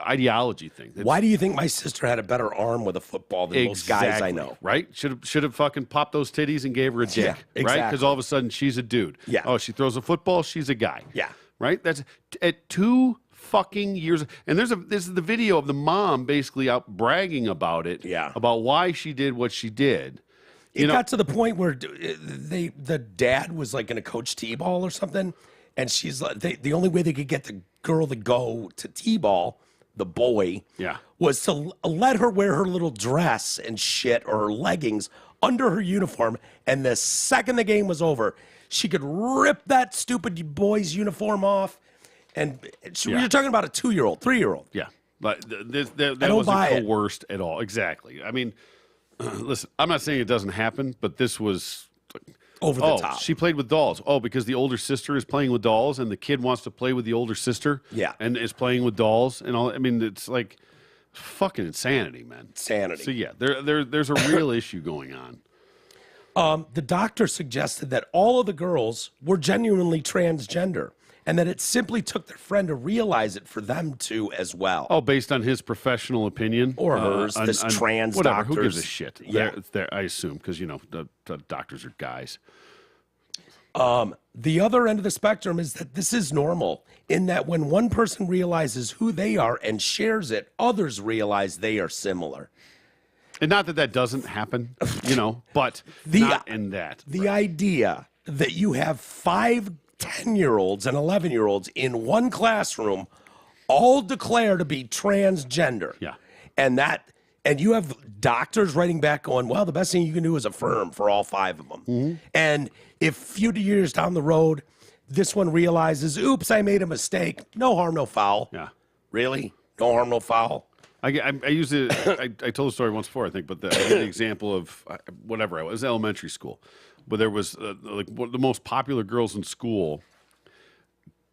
ideology thing. Why do you think my sister had a better arm with a football than most guys I know? Right? Should have fucking popped those titties and gave her a dick. Exactly. Right? Because all of a sudden she's a dude. Yeah. Oh, she throws a football. She's a guy. Yeah. Right? That's at 2 fucking years. And this is the video of the mom basically out bragging about it. Yeah. About why she did what she did. It got to the point where the dad was like going to coach t-ball or something, and she's like, the only way they could get the girl to go to t-ball, the boy, was to let her wear her little dress and shit or her leggings under her uniform, and the second the game was over, she could rip that stupid boy's uniform off, and you're talking about a 2-year-old, 3-year-old. Yeah, but that wasn't coerced at all. Exactly. I mean, listen, I'm not saying it doesn't happen, but this was Over the top. She played with dolls. Oh, because the older sister is playing with dolls, and the kid wants to play with the older sister. Yeah. And is playing with dolls and all. I mean, it's like fucking insanity, man. Insanity. So yeah, there's a real issue going on. The doctor suggested that all of the girls were genuinely transgender and that it simply took their friend to realize it for them to as well. Oh, based on his professional opinion Or hers, this trans whatever. doctors. Who gives a shit? Yeah. I assume, because the doctors are guys. The other end of the spectrum is that this is normal in that when one person realizes who they are and shares it, others realize they are similar. And not that doesn't happen, but not in that. The idea that you have 5 10-year-olds and 11-year-olds in one classroom all declare to be transgender. Yeah. And you have doctors writing back going, well, the best thing you can do is affirm for all 5 of them. Mm-hmm. And if a few years down the road, this one realizes, oops, I made a mistake. No harm, no foul. Yeah. Really? No harm, no foul? I used it. I told the story once before, I think, but I gave the example of whatever. It was elementary school, but there was one of the most popular girls in school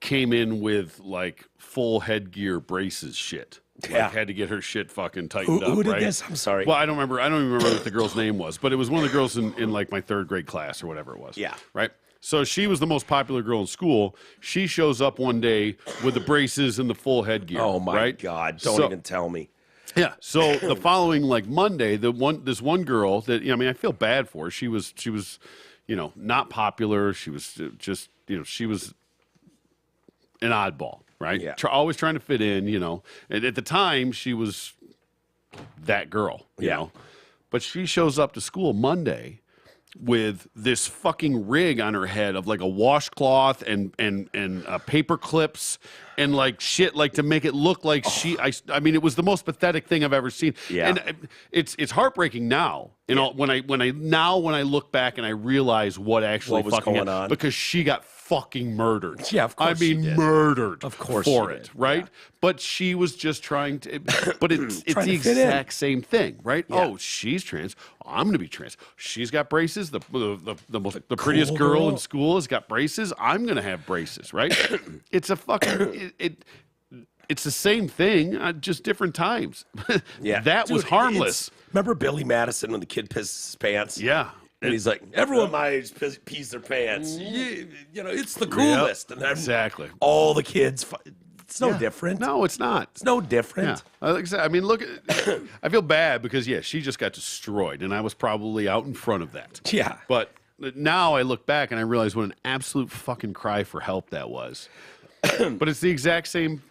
came in with like full headgear braces shit. Yeah. Like, had to get her shit fucking tightened up. Who did right? this? I'm sorry. Well, I don't remember. I don't even remember what the girl's name was, but it was one of the girls in like my 3rd grade class or whatever it was. Yeah. Right. So she was the most popular girl in school. She shows up one day with the braces and the full headgear. Oh my right? God! Don't even tell me. Yeah. So the following like Monday, this one girl that I feel bad for. She was not popular. She was just she was an oddball, right? Yeah. Always trying to fit in, And at the time, she was that girl, you know. But she shows up to school Monday with this fucking rig on her head of like a washcloth and paper clips and like shit, like to make it look like I mean it was the most pathetic thing I've ever seen. Yeah. And it's heartbreaking now. When I look back and I realize what actually was fucking going on. because she got fucking murdered. Yeah, of course she did. Murdered. Of course for she it, did. right? Yeah. But she was just trying to. But it's Trying the to fit in. exact same thing, right? Yeah. Oh, she's trans. I'm going to be trans. She's got braces. The prettiest cool girl girl. in school has got braces. I'm going to have braces, right? It's a fucking. It's the same thing, just different times. Yeah. That was Dude, harmless. Remember Billy Madison when the kid pisses his pants? Yeah. And he's like, everyone my age pees their pants. It's the coolest. And then Exactly. all the kids, it's no Yeah. different. No, it's not. It's no different. Yeah. Like I said, look, I feel bad because, she just got destroyed, and I was probably out in front of that. Yeah. But now I look back and I realize what an absolute fucking cry for help that was. But it's the exact same,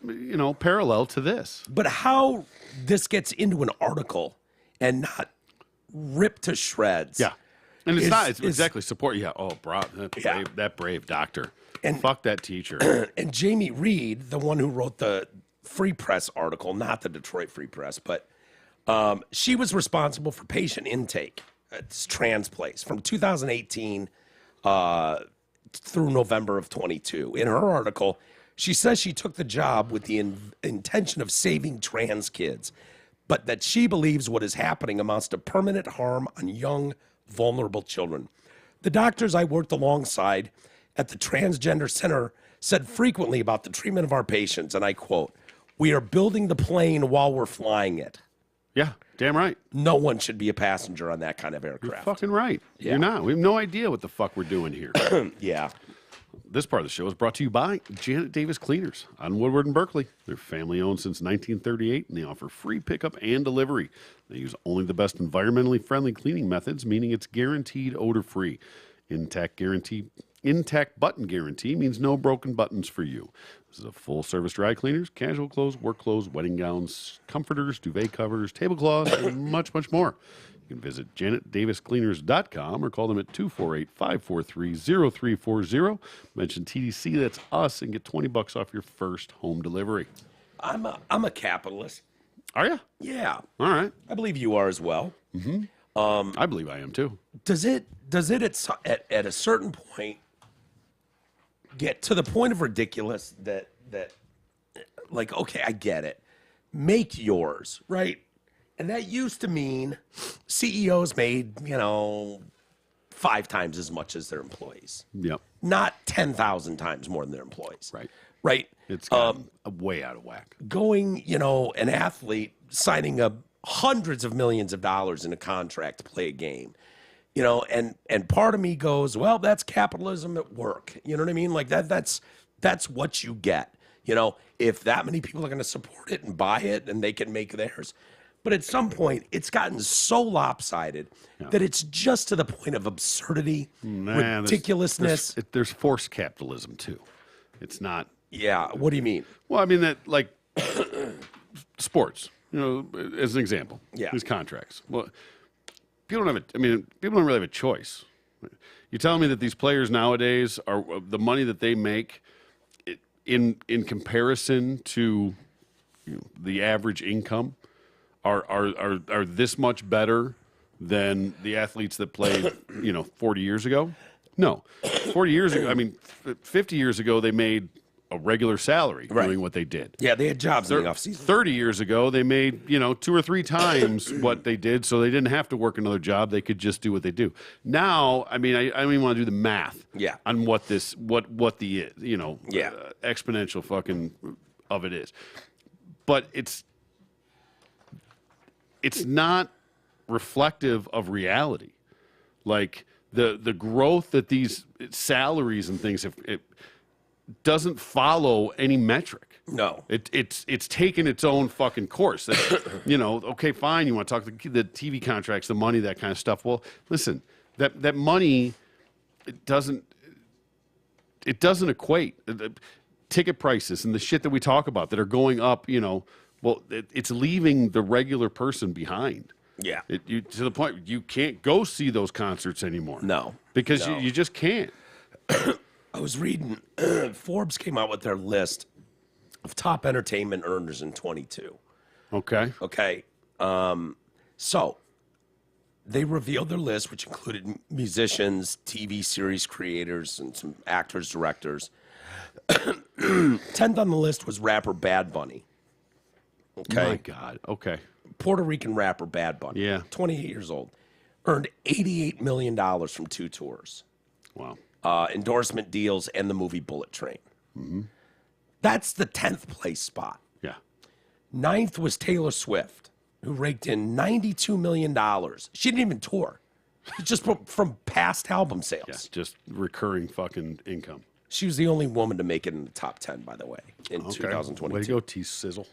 parallel to this. But how this gets into an article and not ripped to shreds. Yeah. And it's Is- not. It's is- exactly support. Yeah. Oh, Yeah. that brave doctor. And- Fuck that teacher. And Jamie Reed, the one who wrote the Free Press article, not the Detroit Free Press, but she was responsible for patient intake at this trans place from 2018 through November of 22. In her article, she says she took the job with the intention of saving trans kids, but that she believes what is happening amounts to permanent harm on young, vulnerable children. The doctors I worked alongside at the Transgender Center said frequently about the treatment of our patients, and I quote, "We are building the plane while we're flying it. Yeah. Damn right. No one should be a passenger on that kind of aircraft." Fucking right. Yeah. You're not. We have no idea what the fuck we're doing here. Yeah. This part of the show is brought to you by Janet Davis Cleaners on Woodward and Berkeley. They're family owned since 1938, and they offer free pickup and delivery. They use only the best environmentally friendly cleaning methods, meaning it's guaranteed odor free. Intact button guarantee means no broken buttons for you. This is a full service dry cleaners, casual clothes, work clothes, wedding gowns, comforters, duvet covers, tablecloths, and much, much more. You can visit janetdaviscleaners.com or call them at 248-543-0340. Mention TDC, that's us, and get $20 off your first home delivery. I'm a capitalist. Are you? Yeah. All right. I believe you are as well. I believe I am too. Does it at a certain point get to the point of ridiculous that like, okay, I get it. Make yours, right? And that used to mean CEOs made, 5 times as much as their employees. Yep. Not 10,000 times more than their employees. Right. Right. It's gotten way out of whack. Going, an athlete signing up hundreds of millions of dollars in a contract to play a game, and part of me goes, well, that's capitalism at work. You know what I mean? Like that's what you get. If that many people are going to support it and buy it and they can make theirs. But at some point, it's gotten so lopsided that it's just to the point of absurdity, ridiculousness. There's forced capitalism, too. It's not. Yeah. What do you mean? Well, I mean, that like sports, as an example. Yeah. These contracts. Well, people don't really have a choice. You're telling me that these players nowadays are the money that they make in comparison to the average income are this much better than the athletes that played 40 years ago? No. 40 years ago, 50 years ago they made a regular salary doing what they did. Yeah, they had jobs in the offseason. 30 years ago they made 2 or 3 times what they did, so they didn't have to work another job. They could just do what they do. Now, I don't even want to do the math on what the exponential fucking of it is. But it's not reflective of reality. Like the growth that these salaries and things it doesn't follow any metric. No. It's taken its own fucking course. Okay, fine, you want to talk the TV contracts, the money, that kind of stuff. Well, listen, that money it doesn't equate. Ticket prices and the shit that we talk about that are going up, it's leaving the regular person behind. Yeah. To the point you can't go see those concerts anymore. No. Because you just can't. I was reading, Forbes came out with their list of top entertainment earners in 22. Okay. Okay. So they revealed their list, which included musicians, TV series creators, and some actors, directors. 10th on the list was rapper Bad Bunny. Okay. My God. Okay. Puerto Rican rapper Bad Bunny. Yeah. 28 years old. Earned $88 million from 2 tours. Wow. Endorsement deals and the movie Bullet Train. Mm-hmm. That's the 10th place spot. Yeah. 9th was Taylor Swift, who raked in $92 million. She didn't even tour. It's just from past album sales. Yeah, just recurring fucking income. She was the only woman to make it in the top 10, by the way, in 2022. Way to go, T-Sizzle.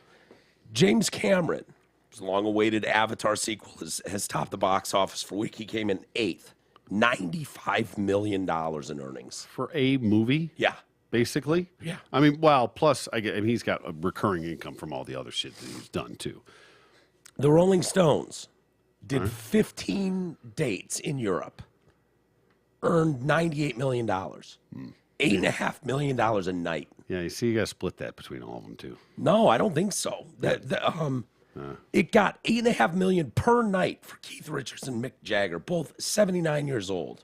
James Cameron, whose long-awaited Avatar sequel has topped the box office for a week. He came in 8th. $95 million in earnings. For a movie? Yeah. Basically? Yeah. Plus, he's got a recurring income from all the other shit that he's done, too. The Rolling Stones did 15 dates in Europe, earned $98 million. $8.5 million a night. Yeah, you see, you got to split that between all of them, too. No, I don't think so. It got $8.5 million per night for Keith Richards and Mick Jagger, both 79 years old.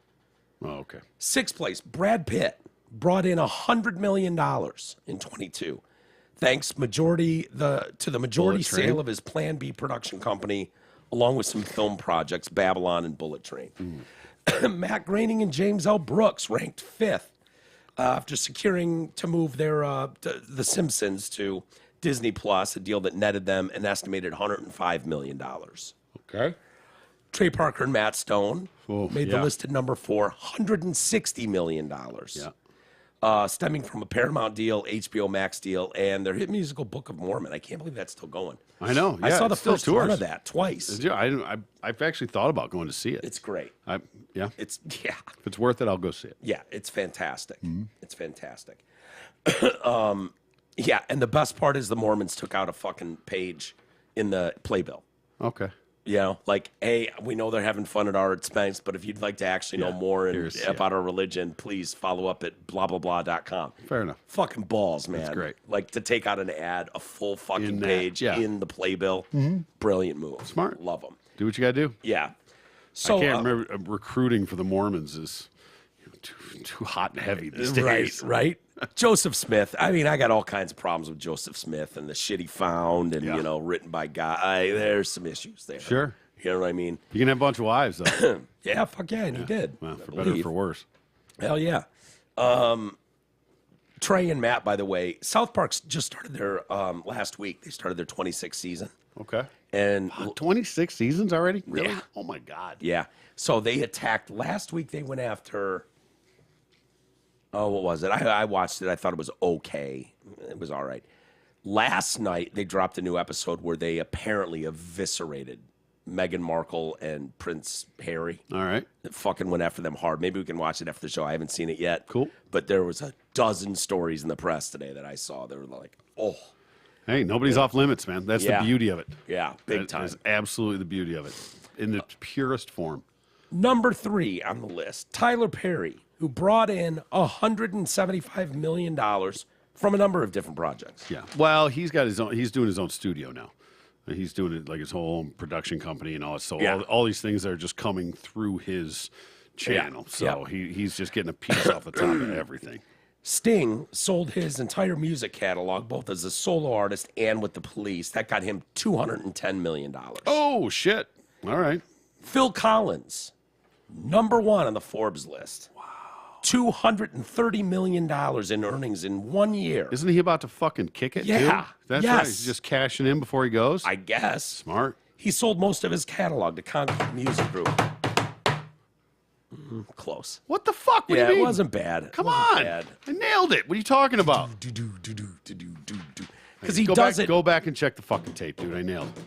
Oh, okay. 6th place, Brad Pitt brought in $100 million in 22, thanks to the majority sale of his Plan B production company, along with some film projects, Babylon and Bullet Train. Matt Groening and James L. Brooks ranked 5th after securing to move their The Simpsons to Disney Plus, a deal that netted them an estimated $105 million. Okay. Trey Parker and Matt Stone made the list at number 4, $160 million. Yeah. Stemming from a Paramount deal, HBO Max deal, and their hit musical Book of Mormon. I can't believe that's still going. I know. Yeah, I saw the first run of that twice. I've actually thought about going to see it. It's great. If it's worth it, I'll go see it. Yeah, it's fantastic. It's fantastic. Yeah, and the best part is the Mormons took out a fucking page in the playbill. Okay. Hey, we know they're having fun at our expense, but if you'd like to actually know more about our religion, please follow up at blah-blah-blah.com. Fair enough. Fucking balls, man. That's great. Like, to take out an ad, a full fucking page in the playbill. Brilliant move. Smart. Love them. Do what you got to do. Yeah. So, I can't remember recruiting for the Mormons is too hot and heavy these days. Right? Joseph Smith. I got all kinds of problems with Joseph Smith and the shit he found and, written by God. There's some issues there. Sure. You know what I mean? You can have a bunch of wives, though. Yeah, fuck yeah, and he did. Well, I for better or believe. for worse. Hell yeah. Trey and Matt, by the way, South Park's just started their last week. They started their 26th season. Okay. And 26 seasons already? Really? Yeah. Oh, my God. yeah, so they attacked last week. They went after. Oh, what was it? I watched it. I thought it was okay. It was all right. Last night they dropped a new episode where they apparently eviscerated Meghan Markle and Prince Harry. All right. It fucking went after them hard. Maybe we can watch it after the show. I haven't seen it yet. Cool. But there was a dozen stories in the press today that I saw. They were like, oh, Hey, nobody's off limits, man. That's Yeah. the beauty of it. yeah, big That time. is absolutely the beauty of it in its purest form. Number 3 on the list, Tyler Perry, who brought in $175 million from a number of different projects. Yeah. Well, he's got his own. He's doing his own studio now. He's doing it like his whole own production company and all that. So Yeah. all these things are just coming through his channel. So Yeah. he's just getting a piece off the top of everything. Sting sold his entire music catalog, both as a solo artist and with the Police. That got him $210 million. Oh shit! All right. Phil Collins, number 1 on the Forbes list. Wow. $230 million in earnings in 1 year. Isn't he about to fucking kick it? Yeah. Too? That's Yes. right. He's just cashing in before he goes. I guess. Smart. He sold most of his catalog to Concord Music Group. Close. What the fuck? What do Yeah, you mean? it wasn't bad. Come on. I nailed it. What are you talking about? Because he Go does back, it. Go back and check the fucking tape, dude. I nailed it.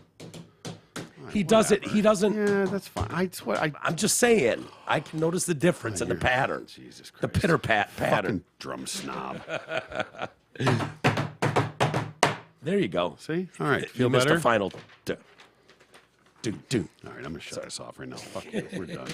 He does it. He doesn't. Yeah, that's fine. I swear. I'm just saying. I can notice the difference in the pattern. Jesus Christ. The pitter pat pattern. Fucking drum snob. There you go. See? All right. You Feel missed better? a final. Do. All right. I'm going to shut this off right now. Fuck you. We're done.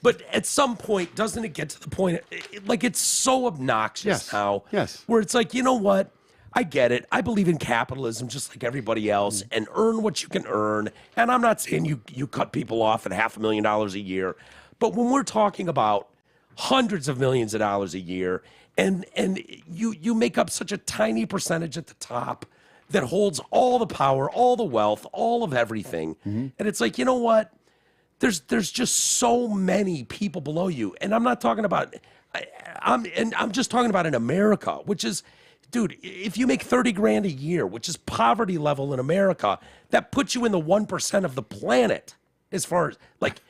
But at some point, doesn't it get to the point, like it's so obnoxious Yes. now, Yes. where it's like, you know what? I get it. I believe in capitalism just like everybody else and earn what you can earn. And I'm not saying you cut people off at $500,000 a year. But when we're talking about hundreds of millions of dollars a year and you make up such a tiny percentage at the top that holds all the power, all the wealth, all of everything. And it's like, you know what? There's just so many people below you. And I'm not talking about I'm just talking about in America, which is, dude, if you make 30 grand a year, which is poverty level in America, that puts you in the 1% of the planet as far as like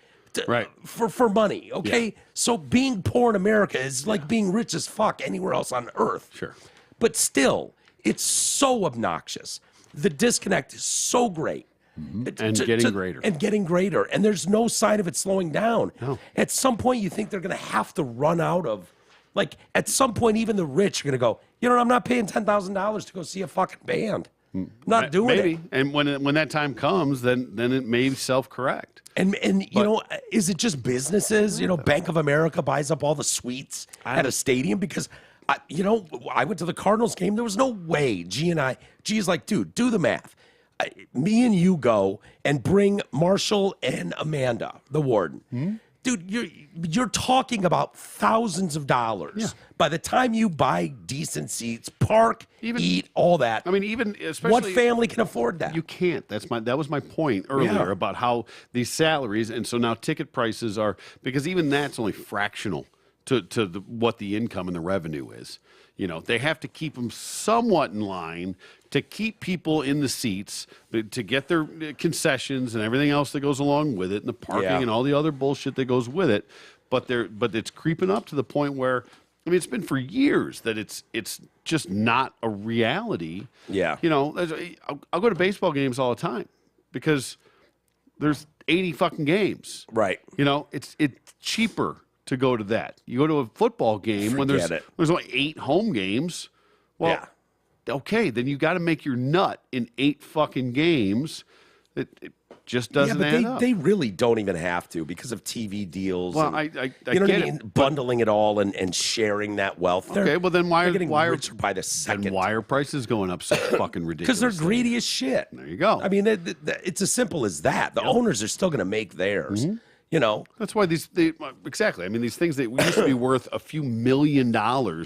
Right. for money, okay? Yeah. So being poor in America is like being rich as fuck anywhere else on earth. Sure. But still, it's so obnoxious. The disconnect is so great. And getting greater. And getting greater. And there's no sign of it slowing down. No. At some point, you think they're going to have to run out of, like, at some point, even the rich are going to go, you know, I'm not paying $10,000 to go see a fucking band. Not doing Maybe. it. And when that time comes, then it may self-correct. And you know, is it just businesses? You know, Bank of America buys up all the suites at a stadium because, I went to the Cardinals game. There was no way G is like, dude, do the math. Me and you go and bring Marshall and Amanda, the warden. Dude, you're talking about thousands of dollars. Yeah. By the time you buy decent seats, park, eat, all that. I mean, even especially what family can afford that? You can't. That was my point earlier Yeah. about how these salaries, and so now ticket prices are, because even that's only fractional to what the income and the revenue is. You know, they have to keep them somewhat in line to keep people in the seats, but to get their concessions and everything else that goes along with it, and the parking Yeah. and all the other bullshit that goes with it. But it's creeping up to the point where, I mean, it's been for years that it's just not a reality. Yeah. You know, I'll go to baseball games all the time because there's 80 fucking games. Right. You know, it's cheaper to go to that. You go to a football game when Forget it. there's only 8 home games. Well, Yeah. okay, then you got to make your nut in 8 fucking games. It just doesn't add up. They really don't even have to because of TV deals. Well, and, I you know get what I mean? it, Bundling it all and sharing that wealth. Okay, well then they're getting why are richer by the second? Then why are prices going up so fucking ridiculous? Because they're greedy as shit. There you go. I mean, it's as simple as that. The owners are still going to make theirs. Mm-hmm. You know, That's why exactly. I mean, these things that used to be worth a few $1 million,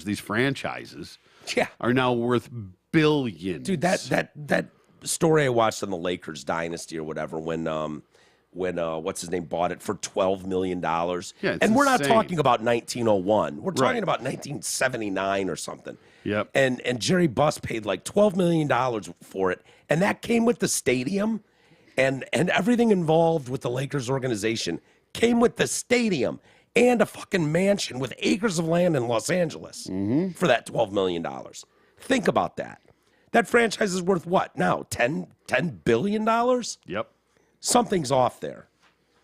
these franchises, yeah, are now worth billions. dude. That story I watched on the Lakers dynasty or whatever when when what's his name bought it for $12 million. Yeah, it's and we're not insane. talking about 1901. We're talking Right. about 1979 or something. Yep. And Jerry Buss paid like $12 million for it, and that came with the stadium, and everything involved with the Lakers organization came with the stadium and a fucking mansion with acres of land in Los Angeles for that $12 million. Think about that. That franchise is worth what now? $10 billion? Yep. Something's off there.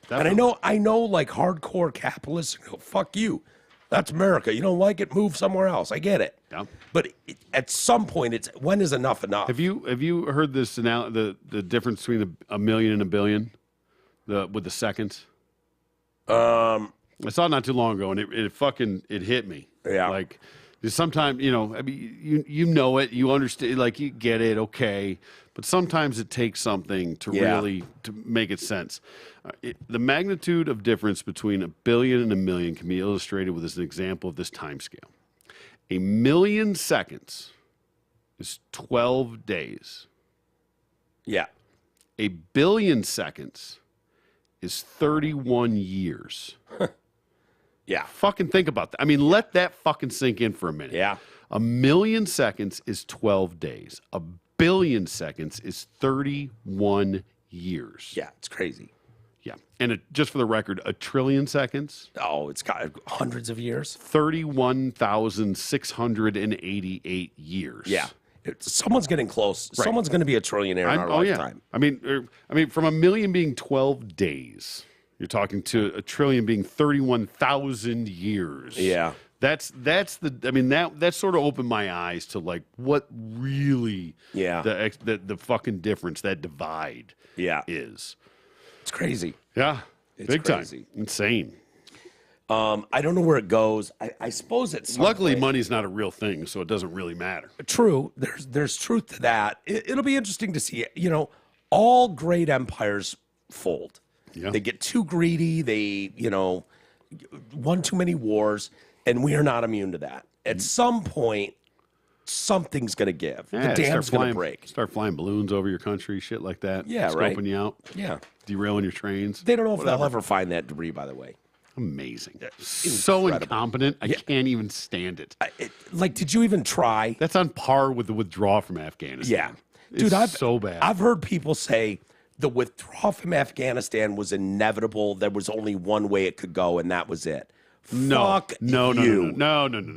Definitely. And I know like hardcore capitalists go, fuck you. That's America. You don't like it, move somewhere else. I get it. Yeah. But at some point, it's when is enough enough? Have you heard this the difference between a million and a billion, with the seconds? I saw it not too long ago, and it hit me. Yeah. Like sometimes, I mean, you know it, you understand, like you get it, okay, but sometimes it takes something to really to make it sense. The magnitude of difference between a billion and a million can be illustrated with an example of this time scale. A million seconds is 12 days. Yeah. A billion seconds is 31 years. Yeah. Fucking think about that. I mean, let that fucking sink in for a minute. Yeah. A million seconds is 12 days. A billion seconds is 31 years. Yeah. It's crazy. Yeah. And just for the record, a trillion seconds, Oh, it's got hundreds of years. 31,688 years. Yeah. Someone's getting close. Right. Someone's going to be a trillionaire in our lifetime. I mean, from a million being 12 days, you're talking to a trillion being 31,000 years. Yeah. That sort of opened my eyes to like what really the fucking difference, that divide is. It's crazy. Yeah. It's Big crazy. time. Insane. I don't know where it goes. I suppose it's Luckily, money's not a real thing, so it doesn't really matter. true. There's truth to that. It'll be interesting to see. All great empires fold. Yeah. They get too greedy. They won too many wars, and we are not immune to that. At some point, something's going to give. Yeah, the dam's going to break. Start flying balloons over your country, shit like that. Yeah, Scoping right. you out. Yeah. Derailing your trains. They don't know if they'll ever find that debris. By the way. Amazing. So Incredible. incompetent. I can't even stand it. Did you even try? That's on par with the withdrawal from Afghanistan. Yeah. Dude, I've so bad. I've heard people say the withdrawal from Afghanistan was inevitable. There was only one way it could go, and that was it. Fuck no.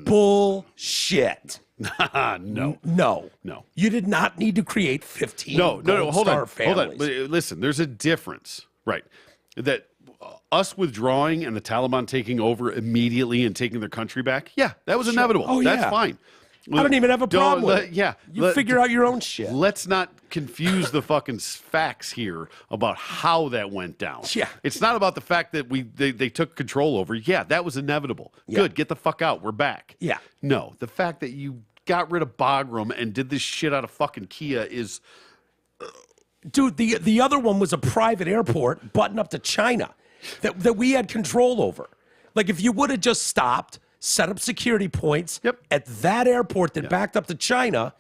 Bullshit. No. No. You did not need to create 15 Hold star on. families. Listen, there's a difference, right? That us withdrawing and the Taliban taking over immediately and taking their country back, yeah, that was inevitable. Oh, That's yeah. fine. I don't even have a problem with it. Yeah. You figure out your own shit. Let's not confuse the fucking facts here about how that went down. Yeah. It's not about the fact that they took control over. Yeah, that was inevitable. Yeah. Good, get the fuck out. We're back. Yeah. No, the fact that you got rid of Bagram and did this shit out of fucking Kia is... Dude, the other one was a private airport buttoned up to China that we had control over. Like, if you would have just stopped, set up security points at that airport that backed up to China,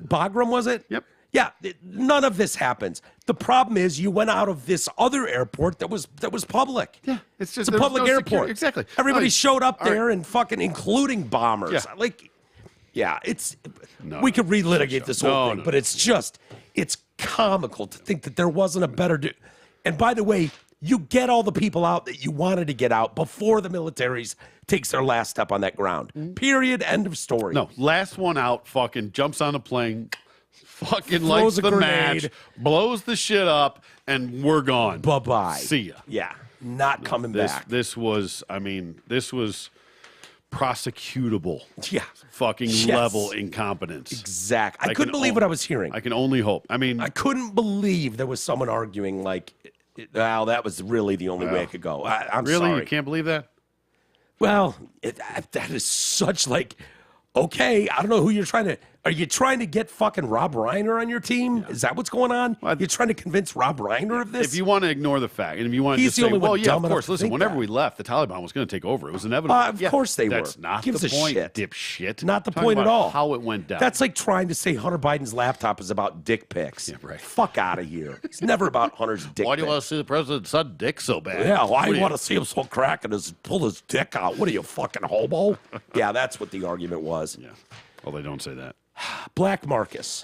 Bagram, was it? Yep. Yeah, none of this happens. The problem is you went out of this other airport that was public. Yeah, it's just a there was public no airport. security. Exactly. Everybody Like, showed up all right. there and fucking including bombers. Yeah. We could relitigate this whole thing, no. but it's comical to think that there wasn't a better And by the way, you get all the people out that you wanted to get out before the militaries takes their last step on that ground. Period. End of story. No, last one out fucking jumps on a plane, fucking Throws lights a the grenade. match, blows the shit up, and we're gone. Bye-bye. See ya. Yeah. Not coming back. This was prosecutable. Yeah. Fucking Yes. level incompetence. Exactly. I couldn't can believe what I was hearing. I can only hope. I mean, I couldn't believe there was someone arguing like, well, that was really the only way it could go. I'm really? sorry. You can't believe that? Well, that is such like, okay, I don't know who you're trying to. Are you trying to get fucking Rob Reiner on your team? Yeah. Is that what's going on? Well, you're trying to convince Rob Reiner of this? If you want to ignore the fact, and if you want to just say, well, yeah, of course, listen, whenever we left, the Taliban was going to take over. It was inevitable. Of course they were. That's not the point, dipshit. Not the point at all. How it went down. That's like trying to say Hunter Biden's laptop is about dick pics. Yeah, right. Fuck out of here. It's never about Hunter's dick Why do you want to see the president's son dick so bad? Yeah, why do you want to see him so crack and pull his dick out? What are you, fucking hobo? Yeah, that's what the argument was. Yeah. Well, they don't say that. Black Marcus.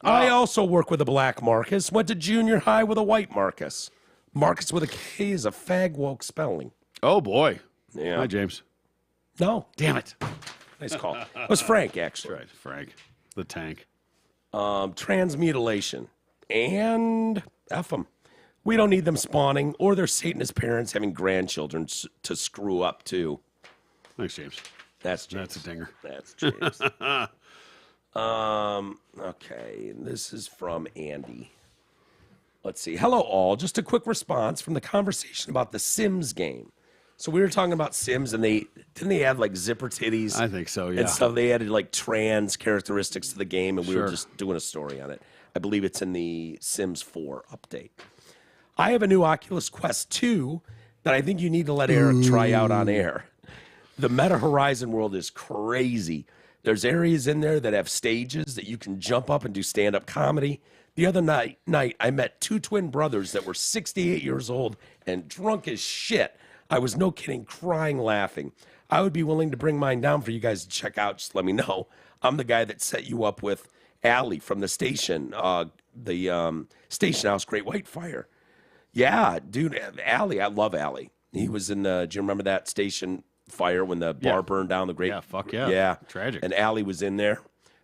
I also work with a black Marcus. Went to junior high with a white Marcus. Marcus with a K is a fag woke spelling. Oh, boy. Yeah. Hi, James. No. Damn it. Nice call. It was Frank, actually. That's right, Frank. The tank. Transmutilation. And F them. We don't need them spawning or their Satanist parents having grandchildren to screw up, too. Thanks, James. That's James. That's a dinger. That's James. Okay, this is from Andy. Let's see. Hello, all. Just a quick response from the conversation about the Sims game. So we were talking about Sims, and didn't they add like zipper titties? I think so, yeah. And so they added like trans characteristics to the game, and we were just doing a story on it. I believe it's in the Sims 4 update. I have a new Oculus Quest 2 that I think you need to let Eric try out on air. The Meta Horizon world is crazy. There's areas in there that have stages that you can jump up and do stand-up comedy. The other night, I met two twin brothers that were 68 years old and drunk as shit. I was, no kidding, crying, laughing. I would be willing to bring mine down for you guys to check out. Just let me know. I'm the guy that set you up with Allie from the station, Station House Great White Fire. Yeah, dude, Allie, I love Allie. He was in do you remember that station fire when the bar burned down? The great, fuck yeah, yeah, tragic. And Allie was in there,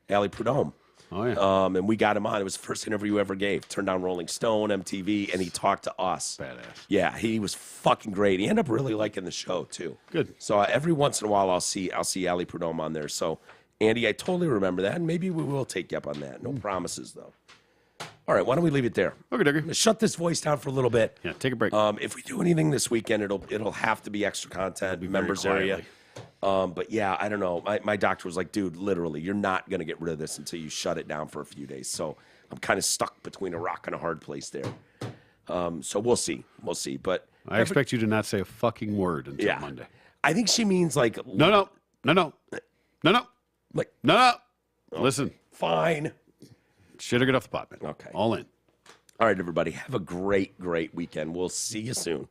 Allie Prudhomme. Oh yeah. And we got him on. It was the first interview he ever gave. Turned down Rolling Stone, MTV, and he talked to us. Badass. Yeah, he was fucking great. He ended up really liking the show too. Good. So every once in a while, I'll see Allie Prudhomme on there. So Andy, I totally remember that, and maybe we will take you up on that. No promises though. All right, why don't we leave it there? Okay, Digger. Shut this voice down for a little bit. Yeah, take a break. If we do anything this weekend, it'll have to be extra content, members area. But yeah, I don't know. My doctor was like, dude, literally, you're not going to get rid of this until you shut it down for a few days. So I'm kind of stuck between a rock and a hard place there. So we'll see. We'll see. But I expect you to not say a fucking word until Monday. I think she means like... No. Like, no. Okay. Listen. Fine. Shit or get off the pot, man. Okay. All in. All right, everybody. Have a great, great weekend. We'll see you soon.